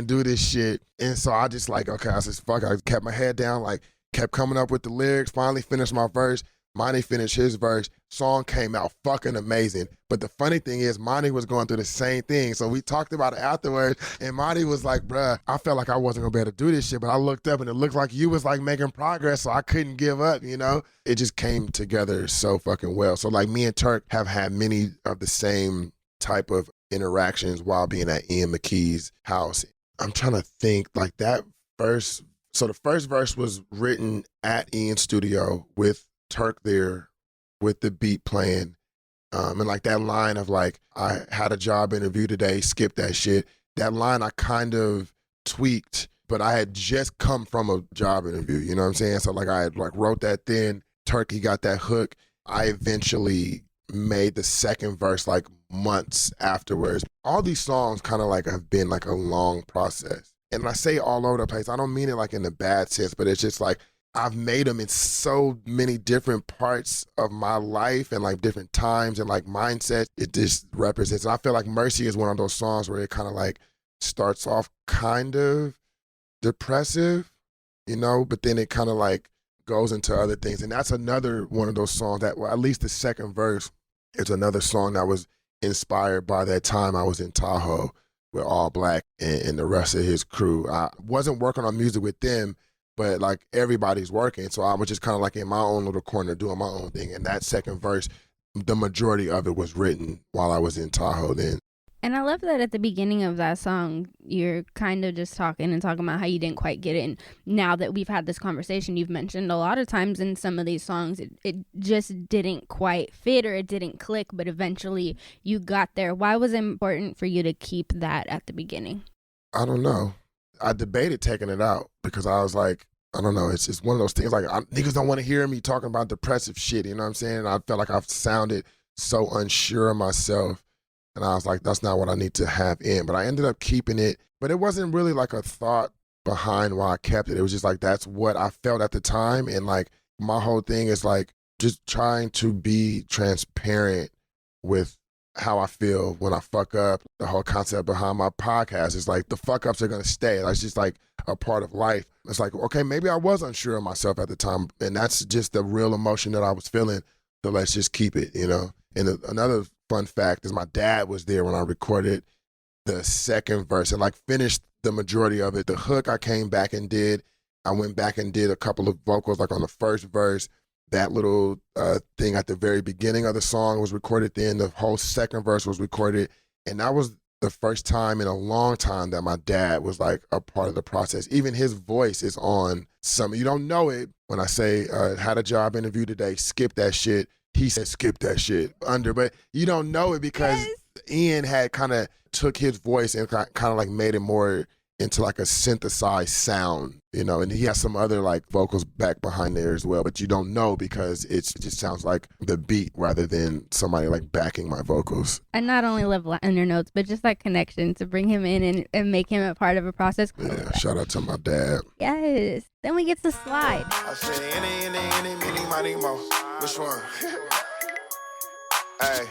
do this shit. And so I just like, okay, I said, fuck, I kept my head down, like kept coming up with the lyrics, finally finished my verse. Monty finished his verse. Song came out fucking amazing. But the funny thing is, Monty was going through the same thing. So we talked about it afterwards, and Monty was like, bruh, I felt like I wasn't gonna be able to do this shit, but I looked up and it looked like you was like making progress, so I couldn't give up, you know? It just came together so fucking well. So like me and Turk have had many of the same type of interactions while being at Ian McKee's house. I'm trying to think, like that first So the first verse was written at Ian's studio with Turk there, with the beat playing. And like that line of like, I had a job interview today, skip that shit. That line I kind of tweaked, but I had just come from a job interview, you know what I'm saying? So like I had like wrote that then, Turkey got that hook. I eventually made the second verse like months afterwards. All these songs kind of like have been like a long process. And when I say all over the place, I don't mean it like in a bad sense, but it's just like I've made them in so many different parts of my life and like different times and like mindsets. It just represents. And I feel like Merci is one of those songs where it kind of like starts off kind of depressive, you know, but then it kind of like goes into other things. And that's another one of those songs that, well, at least the second verse is another song that was inspired by that time I was in Tahoe with All Black and the rest of his crew. I wasn't working on music with them, but like everybody's working. So I was just kind of like in my own little corner doing my own thing. And that second verse, the majority of it was written while I was in Tahoe then. And I love that at the beginning of that song, you're kind of just talking about how you didn't quite get it. And now that we've had this conversation, you've mentioned a lot of times in some of these songs, it just didn't quite fit or it didn't click, but eventually you got there. Why was it important for you to keep that at the beginning? I don't know. I debated taking it out because I was like, I don't know. It's just one of those things like niggas don't want to hear me talking about depressive shit. You know what I'm saying? And I felt like I've sounded so unsure of myself. And I was like, that's not what I need to have in. But I ended up keeping it. But it wasn't really like a thought behind why I kept it. It was just like, that's what I felt at the time. And like my whole thing is like just trying to be transparent with how I feel when I fuck up. The whole concept behind my podcast is like the fuck ups are gonna stay. That's just like a part of life. It's like, okay, maybe I was unsure of myself at the time, and that's just the real emotion that I was feeling. So let's just keep it, you know. And another fun fact is my dad was there when I recorded the second verse and like finished the majority of it. The hook I came back and did. I went back and did a couple of vocals like on the first verse. That little thing at the very beginning of the song was recorded then. The whole second verse was recorded. And that was the first time in a long time that my dad was like a part of the process. Even his voice is on some, you don't know it. When I say, had a job interview today, skip that shit. He said, skip that shit under, but you don't know it because Ian had kind of took his voice and kind of like made it more into like a synthesized sound, you know, and he has some other like vocals back behind there as well, but you don't know because it just sounds like the beat rather than somebody like backing my vocals. I not only love liner notes, but just that connection to bring him in and make him a part of a process. Yeah, shout out to my dad. Yes. Then we get to slide. I say any, money, mo. Which one? Hey,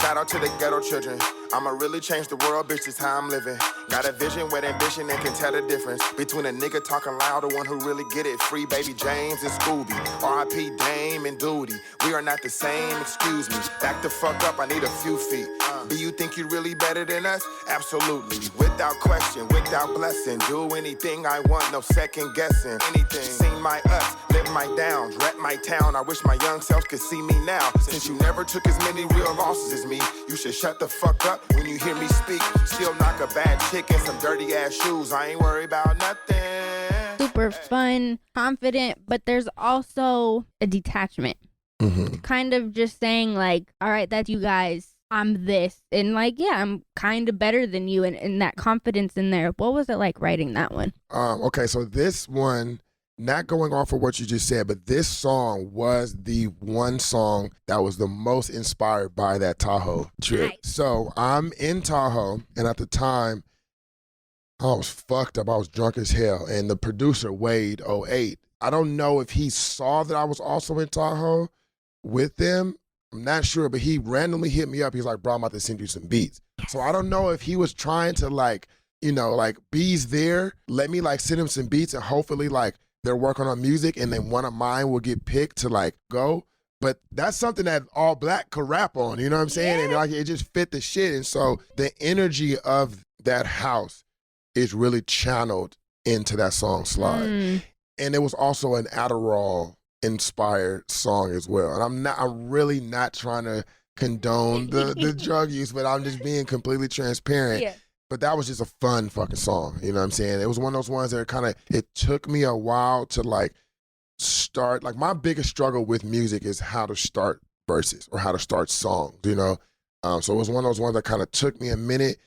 shout out to the ghetto children. I'ma really change the world, bitch, this how I'm living. Got a vision with ambition and can tell the difference between a nigga talking loud and one who really get it. Free baby James and Scooby, R.I.P. Dame and Duty. We are not the same, excuse me. Back the fuck up, I need a few feet. Do you think you really better than us? Absolutely. Without question, without blessing. Do anything I want, no second guessing. Anything. Sing my ups, live my downs, rep my town. I wish my young self could see me now. Since you never took as many real losses as me, you should shut the fuck up when you hear me speak. Still knock a bad chick in some dirty ass shoes. I ain't worried about nothing. Super fun, confident, but there's also a detachment. Mm-hmm. Kind of just saying like, all right, that's you guys. I'm this. And like, yeah, I'm kind of better than you. And that confidence in there. What was it like writing that one? Okay, so this one, not going off of what you just said, but this song was the one song that was the most inspired by that Tahoe trip. Nice. So I'm in Tahoe, and at the time, I was fucked up. I was drunk as hell. And the producer, Wade 08, I don't know if he saw that I was also in Tahoe with them. I'm not sure, but he randomly hit me up. He's like, bro, I'm about to send you some beats. So I don't know if he was trying to like, you know, like B's there, let me like send him some beats and hopefully like they're working on music and then one of mine will get picked to like go. But that's something that All Black could rap on, you know what I'm saying? Yeah. And like it just fit the shit. And so the energy of that house is really channeled into that song Slide. And it was also an Adderall inspired song as well. And I'm really not trying to condone the drug use, but I'm just being completely transparent. Yeah. But that was just a fun fucking song. You know what I'm saying? It was one of those ones that it took me a while to like start. Like my biggest struggle with music is how to start verses or how to start songs, you know? So it was one of those ones that kind of took me a minute,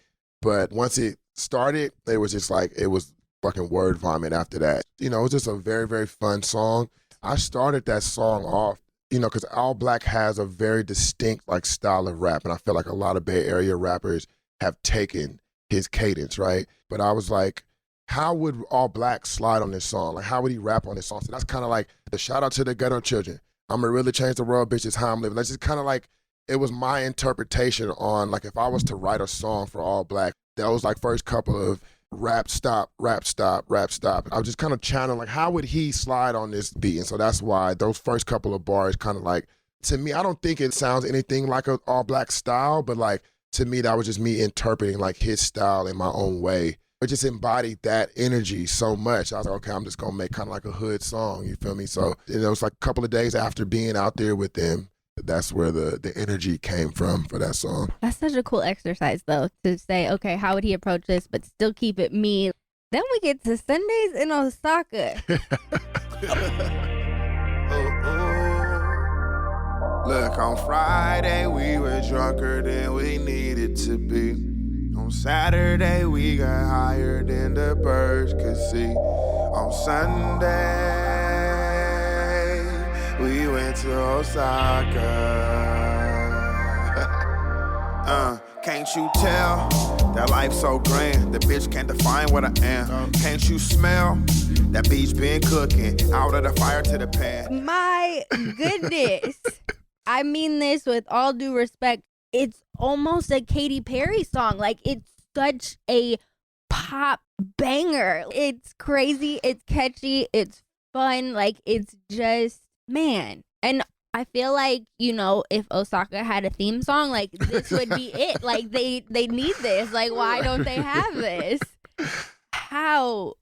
but once it started, it was just like, it was fucking word vomit after that. You know, it was just a very, very fun song. I started that song off, you know, because All Black has a very distinct like style of rap, and I feel like a lot of Bay Area rappers have taken his cadence, right? But I was like, how would All Black slide on this song? Like, how would he rap on this song? So that's kind of like the shout out to the ghetto children. I'm gonna really change the world, bitch, it's how I'm living. That's just kind of like, it was my interpretation on like, if I was to write a song for All Black, that was like first couple of rap stop, rap stop, rap stop. I was just kind of channeling like, how would he slide on this beat? And so that's why those first couple of bars kind of like, to me, I don't think it sounds anything like an All Black style, but like, to me, that was just me interpreting like his style in my own way. It just embodied that energy so much. I was like, okay, I'm just gonna make kind of like a hood song, you feel me? So it was like a couple of days after being out there with them, that's where the energy came from for that song. That's such a cool exercise though, to say, okay, how would he approach this, but still keep it me. Then we get to Sundays in Osaka. Look, on Friday we were drunker than we needed to be. On Saturday we got higher than the birds could see. On Sunday we went to Osaka. Can't you tell that life's so grand? The bitch can't define what I am. Can't you smell that beach been cooking out of the fire to the pan? My goodness. I mean this with all due respect. It's almost a Katy Perry song. Like, it's such a pop banger. It's crazy. It's catchy. It's fun. Like, it's just, man. And I feel like, you know, if Osaka had a theme song, like, this would be it. Like, they need this. Like, why don't they have this? How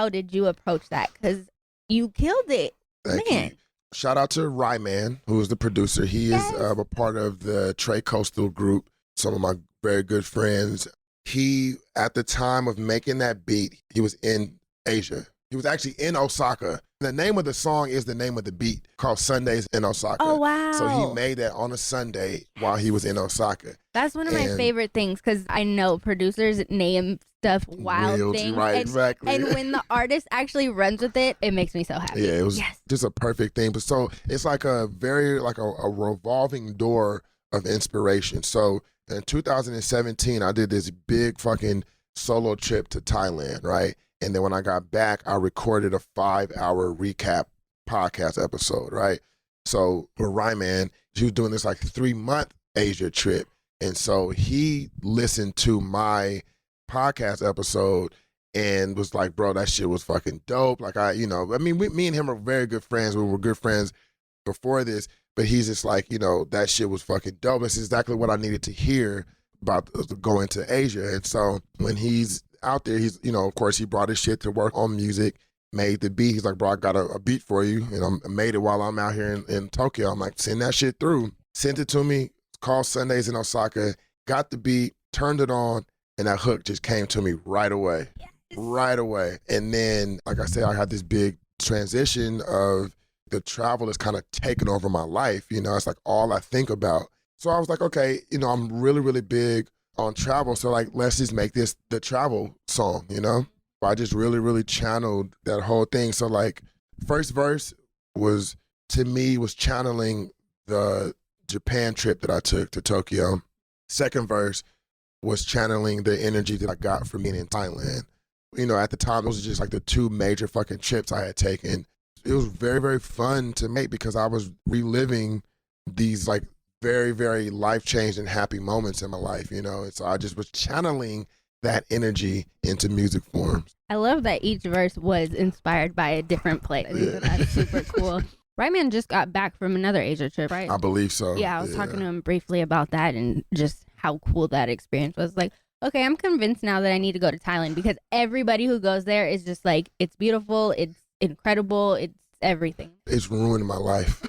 did you approach that? Because you killed it. Thank Man. you. Shout out to Mann, who is the producer. He is a part of the Trey Coastal group, some of my very good friends. He, at the time of making that beat, he was in Asia. He was actually in Osaka. The name of the song is the name of the beat, called Sundays in Osaka. Oh, wow. So he made that on a Sunday while he was in Osaka. That's one of my favorite things, because I know producers name stuff wild things. Right, exactly. And when the artist actually runs with it, it makes me so happy. Yeah, it was just a perfect thing. But so it's like a very, like a revolving door of inspiration. So in 2017, I did this big fucking solo trip to Thailand, right? And then when I got back, I recorded a 5-hour recap podcast episode, right? So for Ryman, he was doing this like 3-month Asia trip. And so he listened to my podcast episode and was like, bro, that shit was fucking dope. Like, me and him are very good friends. We were good friends before this, but he's just like, you know, that shit was fucking dope. It's exactly what I needed to hear about going to Asia. And so when he's out there, he's, you know, of course he brought his shit to work on music, made the beat. He's like, bro, I got a beat for you. And I made it while I'm out here in Tokyo. I'm like, send that shit through. Sent it to me, called Sundays in Osaka, got the beat, turned it on, and that hook just came to me right away. Yes. Right away. And then, like I said, I had this big transition of the travel is kind of taking over my life. You know, it's like all I think about. So I was like, okay, you know, I'm really, really big on travel. So like, let's just make this the travel song, you know? I just really, really channeled that whole thing. So like, first verse was, to me, was channeling the Japan trip that I took to Tokyo. Second verse was channeling the energy that I got from being in Thailand. You know, at the time, those were just like the 2 major fucking trips I had taken. It was very, very fun to make because I was reliving these like very, very life-changing, happy moments in my life, you know? And so I just was channeling that energy into music forms. I love that each verse was inspired by a different place. I think that's super cool. Ryman just got back from another Asia trip, right? I believe so. Yeah, I was talking to him briefly about that and just how cool that experience was. Like, okay, I'm convinced now that I need to go to Thailand because everybody who goes there is just like, it's beautiful, it's incredible, it's everything. It's ruined my life.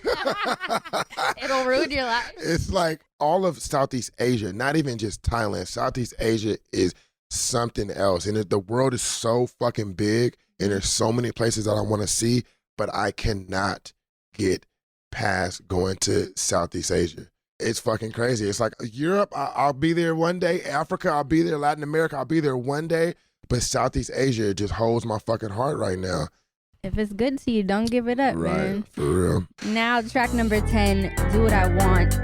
It'll ruin your life. It's like all of Southeast Asia, not even just Thailand. Southeast Asia is something else. And the world is so fucking big and there's so many places that I want to see, but I cannot get past going to Southeast Asia. It's fucking crazy. It's like Europe, I'll be there one day. Africa, I'll be there. Latin America, I'll be there one day. But Southeast Asia just holds my fucking heart right now. If it's good to you, don't give it up, man. For real. Now, track number 10, Do What I Want.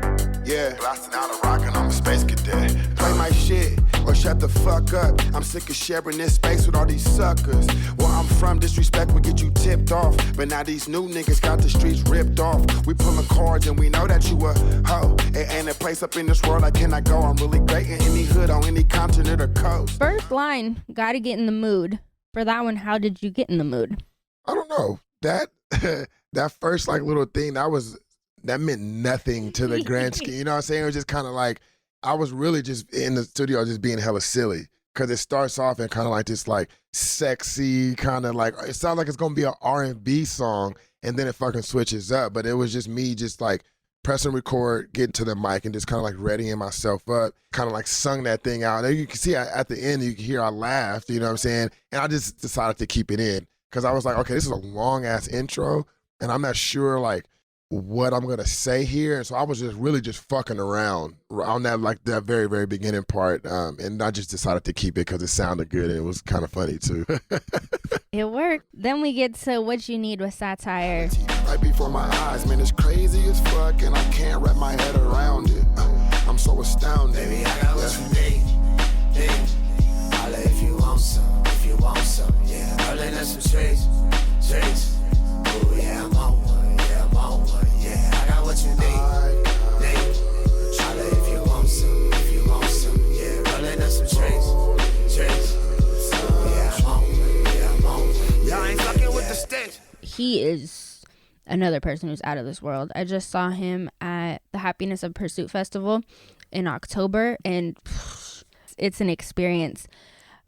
Yeah, blasting out a rocket, I'm a space cadet. Play my shit or shut the fuck up. I'm sick of sharing this space with all these suckers. Where I'm from, disrespect will get you tipped off. But now these new niggas got the streets ripped off. We pulling cards and we know that you a hoe. It ain't a place up in this world I cannot go. I'm really great in any hood on any continent or coast. First line, gotta get in the mood. For that one, how did you get in the mood? I don't know. That first like little thing, that meant nothing to the grand scheme. You know what I'm saying? It was just kind of like, I was really just in the studio just being hella silly. Cause it starts off in kind of like this like sexy kind of like, it sounds like it's gonna be an R&B song and then it fucking switches up. But it was just me just like pressing record, getting to the mic and just kind of like readying myself up, kind of like sung that thing out. And you can see at the end, you can hear I laughed, you know what I'm saying? And I just decided to keep it in. Cause I was like, okay, this is a long ass intro and I'm not sure like what I'm gonna say here. And so I was just really just fucking around on that like that very, very beginning part. And I just decided to keep it because it sounded good and it was kind of funny too. It worked. Then we get to What You Need with Sahtyre. Right before my eyes, man, it's crazy as fuck and I can't wrap my head around it. I'm so astounded. Baby, I got what you need. Holla if you want some, yeah. Rolling up some trees. Oh yeah, I'm on one, yeah. I got what you need. Holla if you want some, yeah. Rolling up some trees. Oh yeah, I'm on one, Y'all ain't fucking with the stage. He is another person who's out of this world. I just saw him at the Happiness of Pursuit Festival in October, and it's an experience.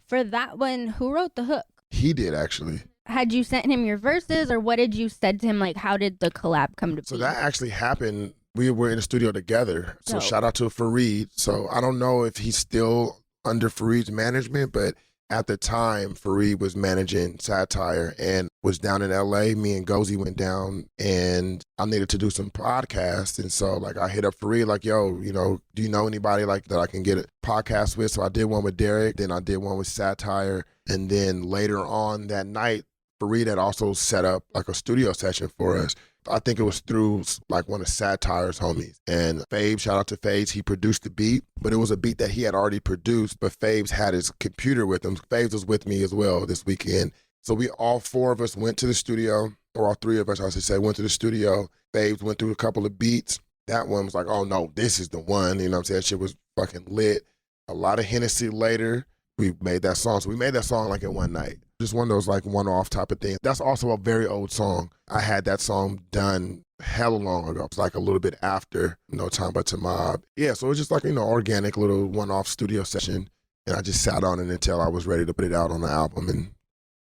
For that one, who wrote the hook? He did actually. Had you sent him your verses, or what did you said to him? Like, how did the collab come to be? So that actually happened. We were in the studio together. So shout out to Fareed. So I don't know if he's still under Fareed's management, but at the time, Fareed was managing Sahtyre and was down in LA. Me and Gozy went down and I needed to do some podcasts. And so like I hit up Fareed like, yo, you know, do you know anybody like that I can get a podcast with? So I did one with Derek, then I did one with Sahtyre. And then later on that night, Fareed had also set up like a studio session for us. I think it was through like one of Sahtyre's homies. And FABES, shout out to FABES, he produced the beat, but it was a beat that he had already produced, but FABES had his computer with him. FABES was with me as well this weekend. So we all four of us went to the studio, or all three of us, I should say, went to the studio. FABES went through a couple of beats. That one was like, oh no, this is the one. You know what I'm saying? That shit was fucking lit. A lot of Hennessy later, we made that song. So we made that song like in one night. Just one of those like one-off type of things. That's also a very old song. I had that song done hella long ago. It's like a little bit after No Time But to Mob. Yeah, so it was just like, you know, organic little one-off studio session. And I just sat on it until I was ready to put it out on the album. And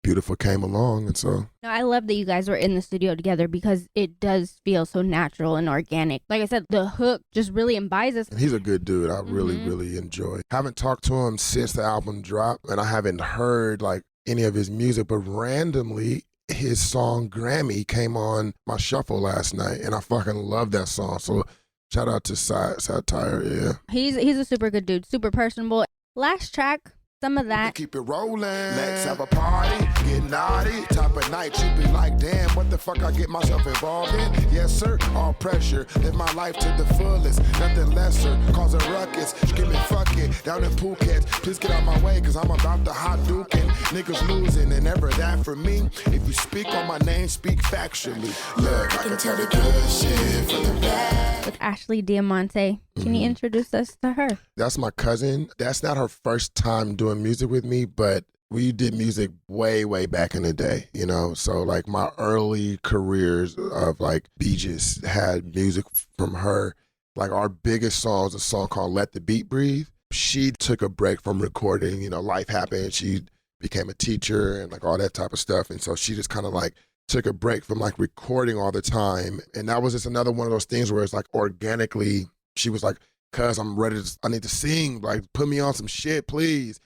Beautiful came along. And so. No, I love that you guys were in the studio together because it does feel so natural and organic. Like I said, the hook just really embodies us. And he's a good dude. I really enjoy. Haven't talked to him since the album dropped. And I haven't heard like any of his music, but randomly his song Grammy came on my shuffle last night and I fucking love that song. So shout out to Sahtyre, yeah. He's a super good dude, super personable. Last track, some of that. Keep it rolling. Let's have a party, get naughty. Top of night, you be like, damn, what the fuck I get myself involved in? Yes, sir, all pressure. Live my life to the fullest, nothing lesser. Cause a ruckus, screaming fuck it. Down in Phuket, please get out my way, cause I'm about to hot duking. Niggas losing, and never that for me. If you speak on my name, speak factually. Look, I can tell the good shit from the bad. With Ashley DiAmante. Can you introduce us to her? That's my cousin. That's not her first time doing music with me, but we did music way, way back in the day, you know? So like my early careers of like Beejus had music from her. Like our biggest song is a song called Let the Beat Breathe. She took a break from recording, you know, life happened. She became a teacher and like all that type of stuff. And so she just kind of like took a break from like recording all the time. And that was just another one of those things where it's like organically, she was like, cuz I need to sing, like put me on some shit, please.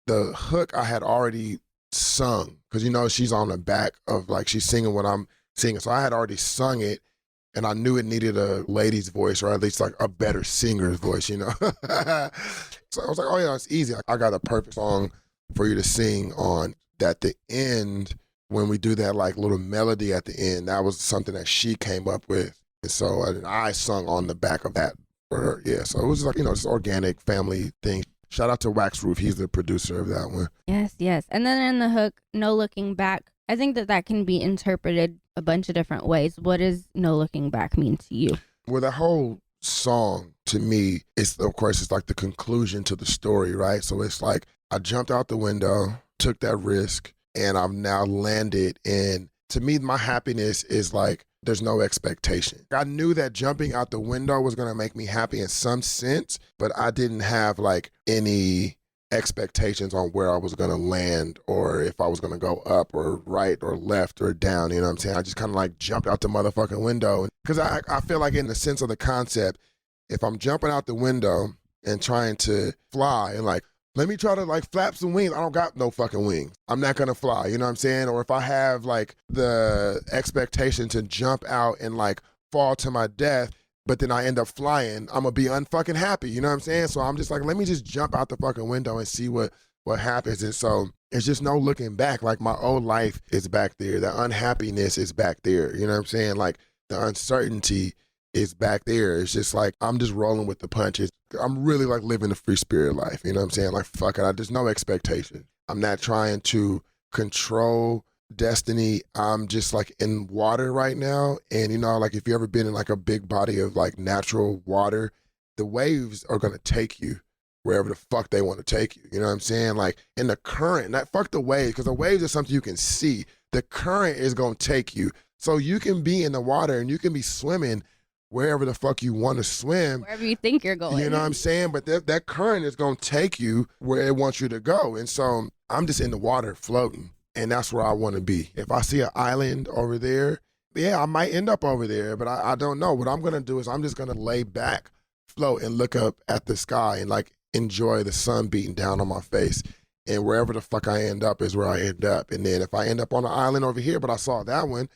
The hook I had already sung, cause you know, she's on the back of like, she's singing what I'm singing. So I had already sung it and I knew it needed a lady's voice or at least like a better singer's voice, you know? So I was like, oh yeah, it's easy. I got a perfect song for you to sing on. At the end, when we do that like little melody at the end, that was something that she came up with. And so I sung on the back of that for her. Yeah, so it was like, you know, just organic family thing. Shout out to Wax Roof. He's the producer of that one. Yes. And then in the hook, no looking back, I think that can be interpreted a bunch of different ways. What does no looking back mean to you? Well, the whole song to me is, of course, it's like the conclusion to the story, right? So it's like I jumped out the window, took that risk, and I've now landed. And to me, my happiness is like, there's no expectation. I knew that jumping out the window was going to make me happy in some sense, but I didn't have like any expectations on where I was going to land or if I was going to go up or right or left or down. You know what I'm saying? I just kind of like jumped out the motherfucking window. Because I feel like in the sense of the concept, if I'm jumping out the window and trying to fly and like, let me try to like flap some wings. I don't got no fucking wings. I'm not gonna fly, you know what I'm saying? Or if I have like the expectation to jump out and like fall to my death, but then I end up flying, I'm gonna be unfucking happy, you know what I'm saying? So I'm just like, let me just jump out the fucking window and see what happens. And so it's just no looking back. Like my old life is back there. The unhappiness is back there. You know what I'm saying? Like the uncertainty is back there. It's just like, I'm just rolling with the punches. I'm really like living the free spirit life. You know what I'm saying? Like, fuck it. There's no expectation. I'm not trying to control destiny. I'm just like in water right now. And you know, like if you ever been in like a big body of like natural water, the waves are going to take you wherever the fuck they want to take you. You know what I'm saying? Like in the current, not fuck the waves, because the waves are something you can see. The current is going to take you. So you can be in the water and you can be swimming wherever the fuck you want to swim. Wherever you think you're going. You know what I'm saying? But that current is going to take you where it wants you to go. And so I'm just in the water floating. And that's where I want to be. If I see an island over there, yeah, I might end up over there, but I don't know. What I'm going to do is I'm just going to lay back, float, and look up at the sky and like enjoy the sun beating down on my face. And wherever the fuck I end up is where I end up. And then if I end up on an island over here, but I saw that one,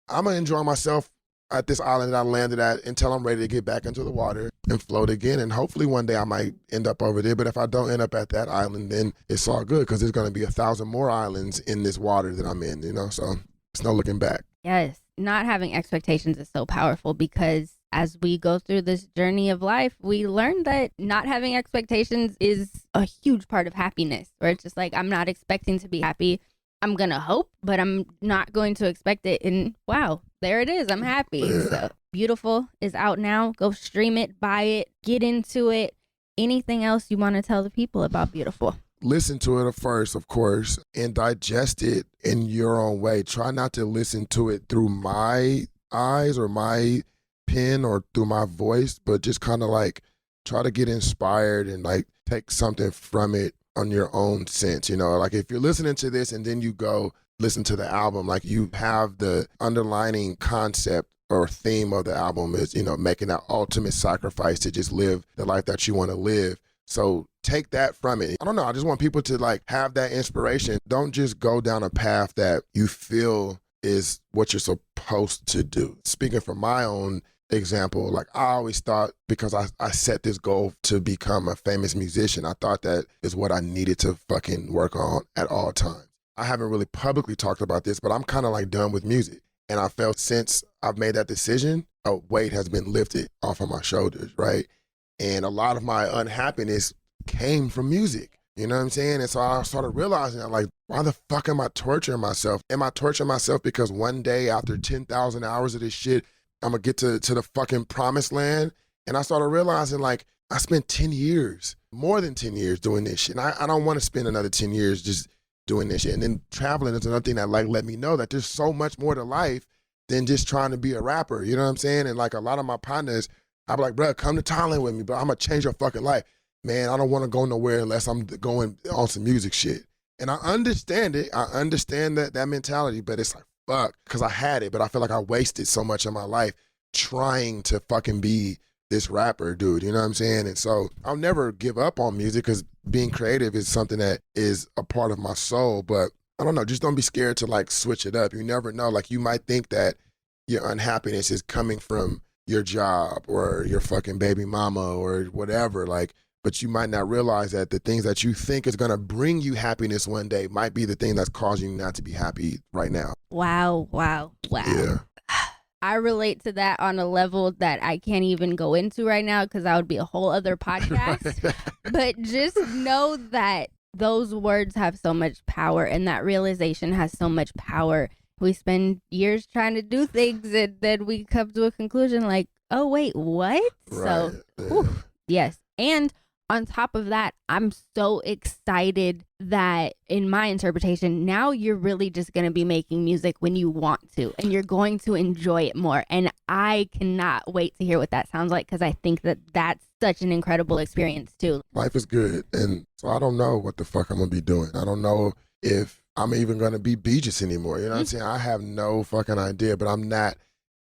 I'm going to enjoy myself at this island that I landed at until I'm ready to get back into the water and float again. And hopefully one day I might end up over there. But if I don't end up at that island, then it's all good because there's going to be 1,000 more islands in this water that I'm in, you know? So it's no looking back. Yes. Not having expectations is so powerful because as we go through this journey of life, we learn that not having expectations is a huge part of happiness, where it's just like, I'm not expecting to be happy. I'm going to hope, but I'm not going to expect it. And wow, there it is. I'm happy. So Beautiful is out now. Go stream it, buy it, get into it. Anything else you want to tell the people about Beautiful? Listen to it first, of course, and digest it in your own way. Try not to listen to it through my eyes or my pen or through my voice, but just kind of like try to get inspired and like take something from it on your own sense. You know, like if you're listening to this and then you go listen to the album, like you have the underlining concept or theme of the album is, you know, making that ultimate sacrifice to just live the life that you want to live. So take that from it. I don't know. I just want people to like have that inspiration. Don't just go down a path that you feel is what you're supposed to do. Speaking from my own example, like I always thought, because I set this goal to become a famous musician, I thought that is what I needed to fucking work on at all times. I haven't really publicly talked about this, but I'm kind of like done with music. And I felt since I've made that decision, a weight has been lifted off of my shoulders, right? And a lot of my unhappiness came from music. You know what I'm saying? And so I started realizing, I'm like, why the fuck am I torturing myself? Am I torturing myself because one day after 10,000 hours of this shit, I'm going to get to the fucking promised land? And I started realizing, like, I spent 10 years, more than 10 years doing this shit. And I don't want to spend another 10 years just doing this shit. And then traveling is another thing that like let me know that there's so much more to life than just trying to be a rapper. You know what I'm saying? And like a lot of my partners, I'm like, bro, come to Thailand with me, bro. I'm going to change your fucking life. Man, I don't want to go nowhere unless I'm going on some music shit. And I understand it. I understand that mentality, but it's like, fuck because I had it, but I feel like I wasted so much of my life trying to fucking be this rapper dude, you know what I'm saying? And so I'll never give up on music because being creative is something that is a part of my soul, but I don't know, just don't be scared to like switch it up. You never know. Like you might think that your unhappiness is coming from your job or your fucking baby mama or whatever, like, but you might not realize that the things that you think is going to bring you happiness one day might be the thing that's causing you not to be happy right now. Wow. Yeah. I relate to that on a level that I can't even go into right now because that would be a whole other podcast. But just know that those words have so much power and that realization has so much power. We spend years trying to do things and then we come to a conclusion like, oh, wait, what? Right. So, whew, yes. And on top of that, I'm so excited that in my interpretation, now you're really just going to be making music when you want to, and you're going to enjoy it more. And I cannot wait to hear what that sounds like because I think that that's such an incredible experience too. Life is good. And so I don't know what the fuck I'm going to be doing. I don't know if I'm even going to be Beejus anymore. You know what I'm saying? I have no fucking idea, but I'm not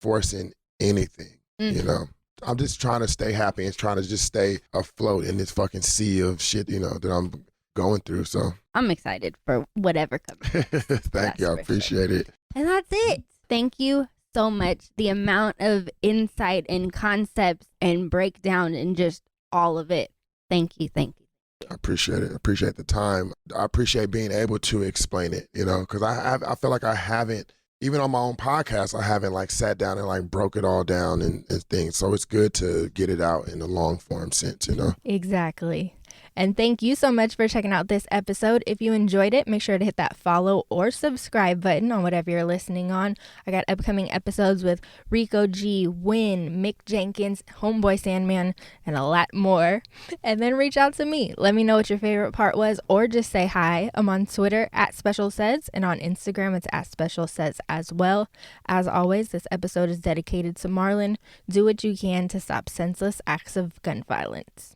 forcing anything, you know? I'm just trying to stay happy and trying to just stay afloat in this fucking sea of shit, you know, that I'm going through. So I'm excited for whatever comes. Thank you. I appreciate it. And that's it. Thank you so much. The amount of insight and concepts and breakdown and just all of it. Thank you. Thank you. I appreciate it. I appreciate the time. I appreciate being able to explain it, you know, because I feel like I haven't, even on my own podcast, I haven't like sat down and like broke it all down and things. So it's good to get it out in a long form sense, you know? Exactly. And thank you so much for checking out this episode. If you enjoyed it, make sure to hit that follow or subscribe button on whatever you're listening on. I got upcoming episodes with Rico G, Win, Mick Jenkins, Homeboy Sandman, and a lot more. And then reach out to me. Let me know what your favorite part was or just say hi. I'm on Twitter at SpecialSays and on Instagram it's at SpecialSays as well. As always, this episode is dedicated to Marlon. Do what you can to stop senseless acts of gun violence.